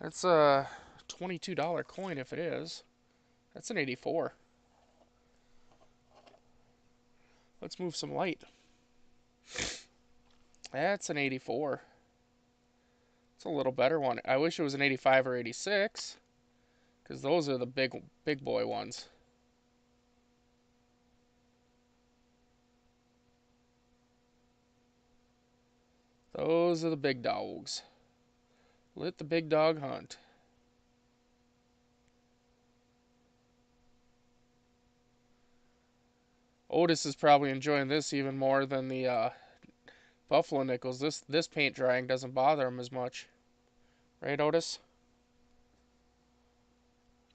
That's a $22 coin if it is. That's an 84. Let's move some light. That's an 84. It's a little better one. I wish it was an 85 or 86, because those are the big boy ones. Those are the big dogs. Let the big dog hunt. Otis is probably enjoying this even more than the Buffalo Nickels. This paint drying doesn't bother him as much. Right, Otis?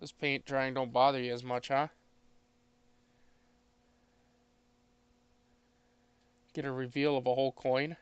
This paint drying don't bother you as much, huh? Get a reveal of a whole coin.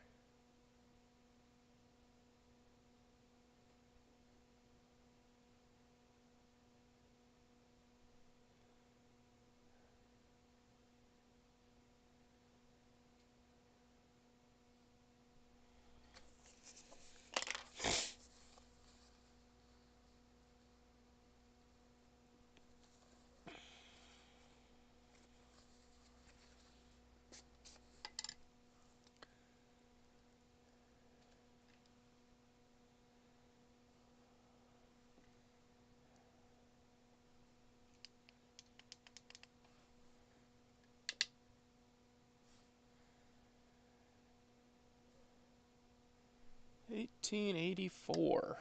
$18.84.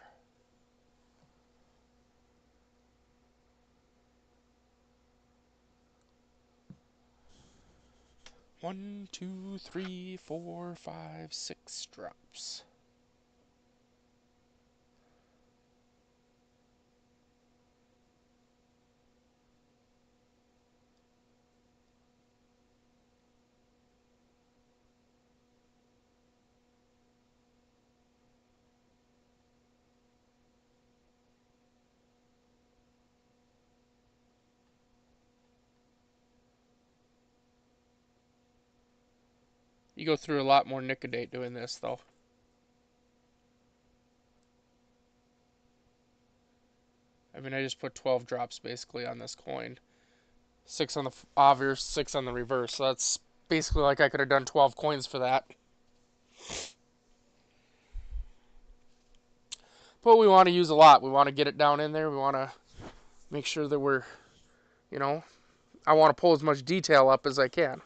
One, two, three, four, five, six drops. You go through a lot more nicodate doing this, though. I mean, I just put 12 drops basically on this coin. 6 on the obverse, 6 on the reverse. So that's basically like I could have done 12 coins for that. But we want to use a lot. We want to get it down in there. We want to make sure that we're, you know, I want to pull as much detail up as I can.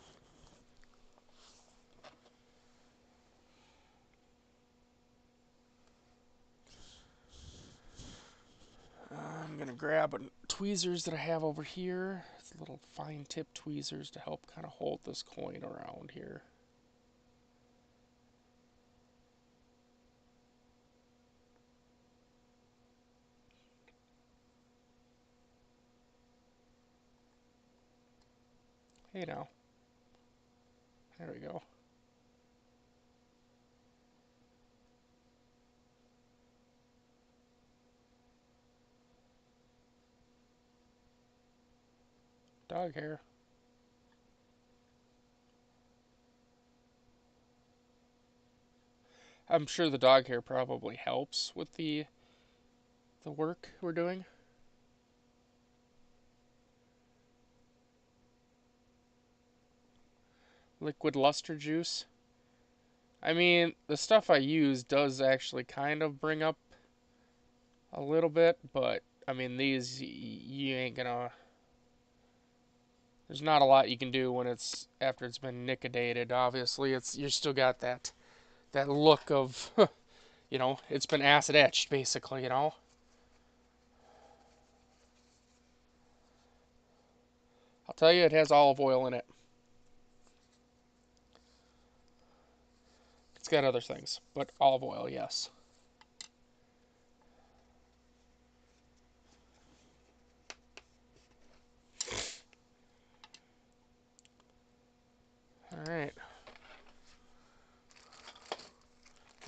I'm going to grab tweezers that I have over here. It's little fine tip tweezers to help kind of hold this coin around here. Hey now. There we go. Dog hair. I'm sure the dog hair probably helps with the work we're doing. Liquid luster juice. I mean, the stuff I use does actually kind of bring up a little bit, but I mean, these you ain't gonna. There's not a lot you can do when it's after it's been nicodated. Obviously, it's you still got that look of, you know, it's been acid etched basically. You know. I'll tell you, it has olive oil in it. It's got other things, but olive oil, yes. All right.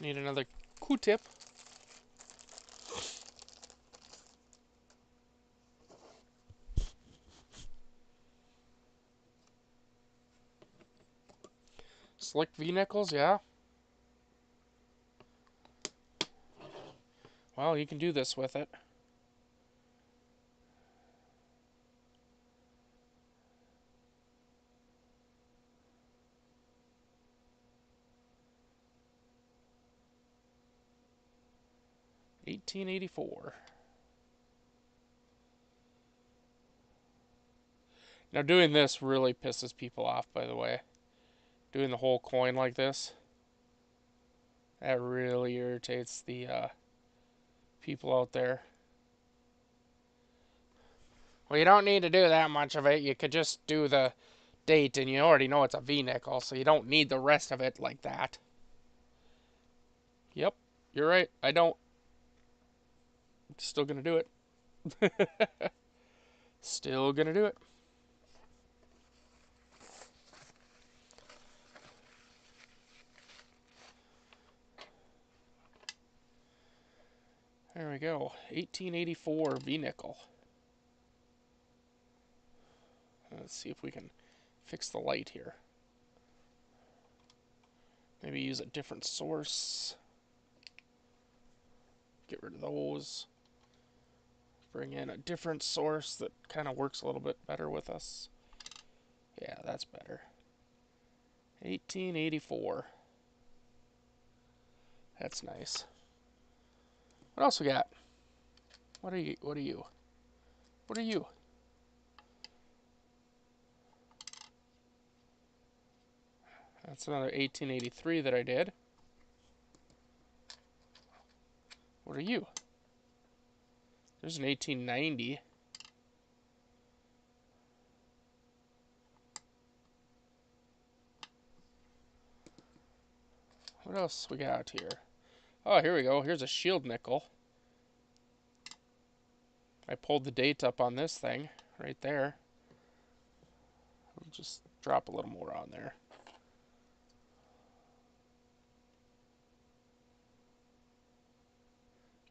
Need another Q-tip. Slick V-nickels, yeah. Well, you can do this with it. 1884. Now doing this really pisses people off, by the way. Doing the whole coin like this. That really irritates the people out there. Well, you don't need to do that much of it. You could just do the date, and you already know it's a V-nickel, so you don't need the rest of it like that. Yep, you're right. I don't. Still gonna do it. Still gonna do it. There we go. 1884 V-nickel. Let's see if we can fix the light here. Maybe use a different source. Get rid of those. Bring in a different source that kind of works a little bit better with us. Yeah, that's better. 1884. That's nice. What else we got? What are you? What are you? What are you? That's another 1883 that I did. What are you? There's an 1890. What else we got here? Oh, here we go. Here's a shield nickel. I pulled the date up on this thing right there. I'll just drop a little more on there.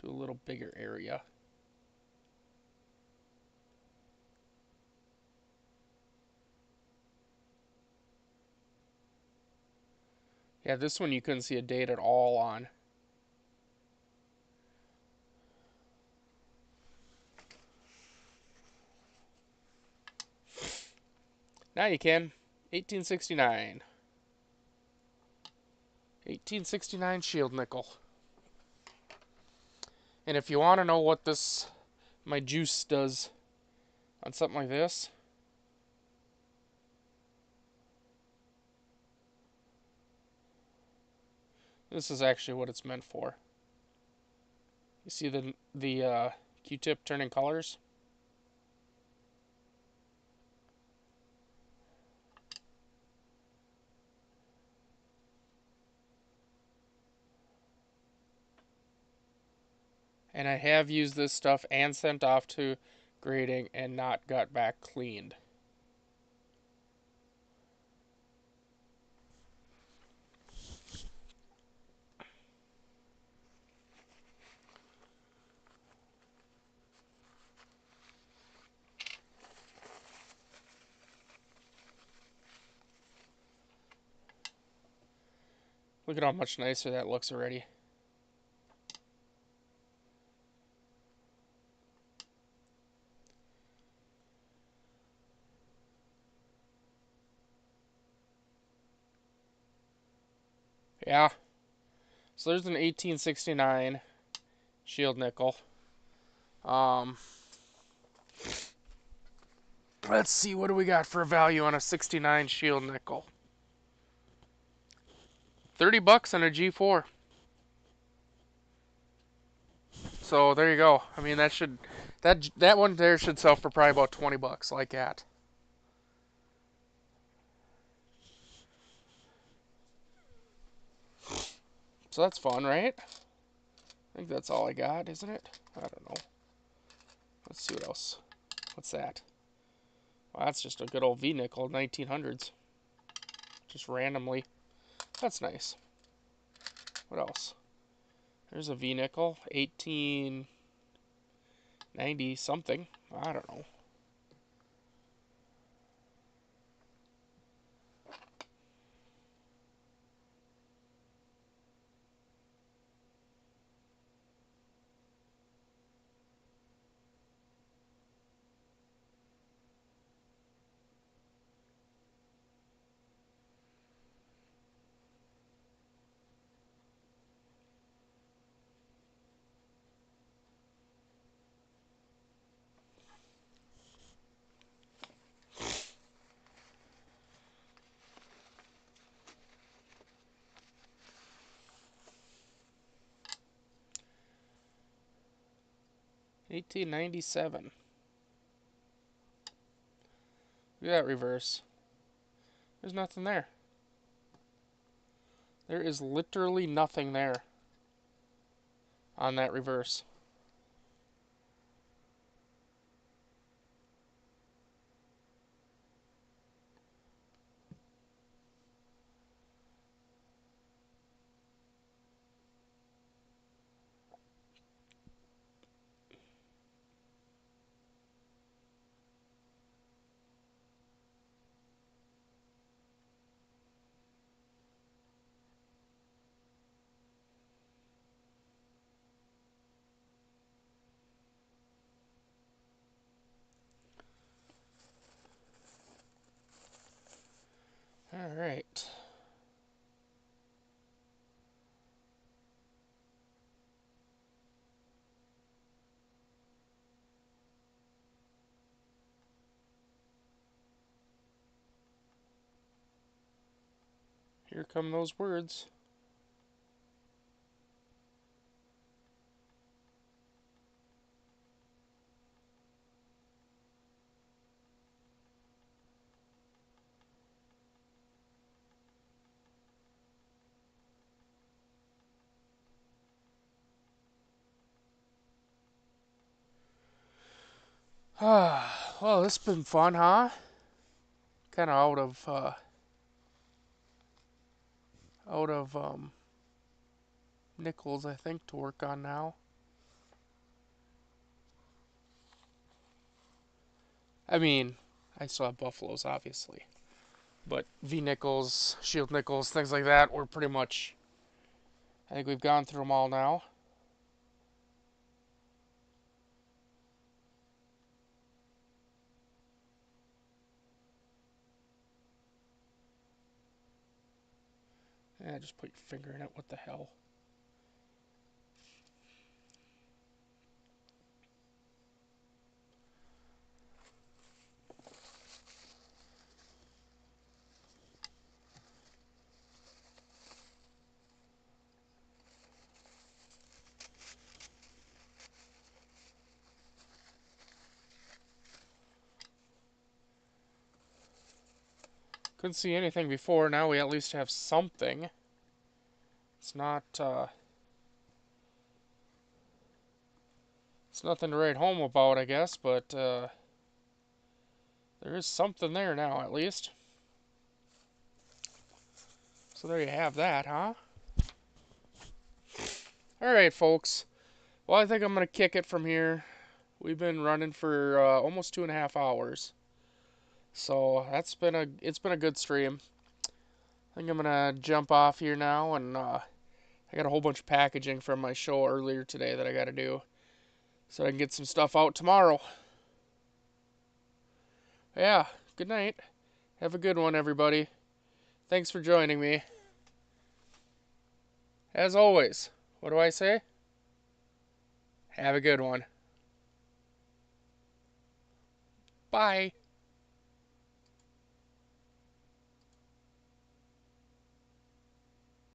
Do a little bigger area. Yeah, this one you couldn't see a date at all on. Now you can. 1869. 1869 shield nickel. And if you want to know what my juice does on something like this, this is actually what it's meant for. You see the Q-tip turning colors? And I have used this stuff and sent off to grading and not got back cleaned. Look at how much nicer that looks already. Yeah. So there's an 1869 shield nickel. Let's see, what do we got for a value on a 69 shield nickel? 30 bucks on a G4. So there you go. I mean, that one there should sell for probably about 20 bucks like that. So that's fun, right? I think that's all I got, isn't it? I don't know. Let's see what else. What's that? Well, that's just a good old V-nickel, 1900s. Just randomly. That's nice. What else? There's a V-nickel, 1890 something. I don't know. 1897. Look at that reverse. There's nothing there. There is literally nothing there on that reverse. All right. Here come those words. Well, this has been fun, huh? Kind of out of nickels, I think, to work on now. I mean, I still have buffaloes, obviously, but V nickels, shield nickels, things like that, we're pretty much. I think we've gone through them all now. Yeah, just put your finger in it. What the hell? Couldn't see anything before. Now we at least have something. It's not. It's nothing to write home about, I guess, but there is something there now, at least. So there you have that, huh? Alright, folks. Well, I think I'm going to kick it from here. We've been running for almost 2.5 hours. So it's been a good stream. I think I'm going to jump off here now, and I got a whole bunch of packaging from my show earlier today that I got to do. So I can get some stuff out tomorrow. Yeah, good night. Have a good one, everybody. Thanks for joining me. As always, what do I say? Have a good one. Bye.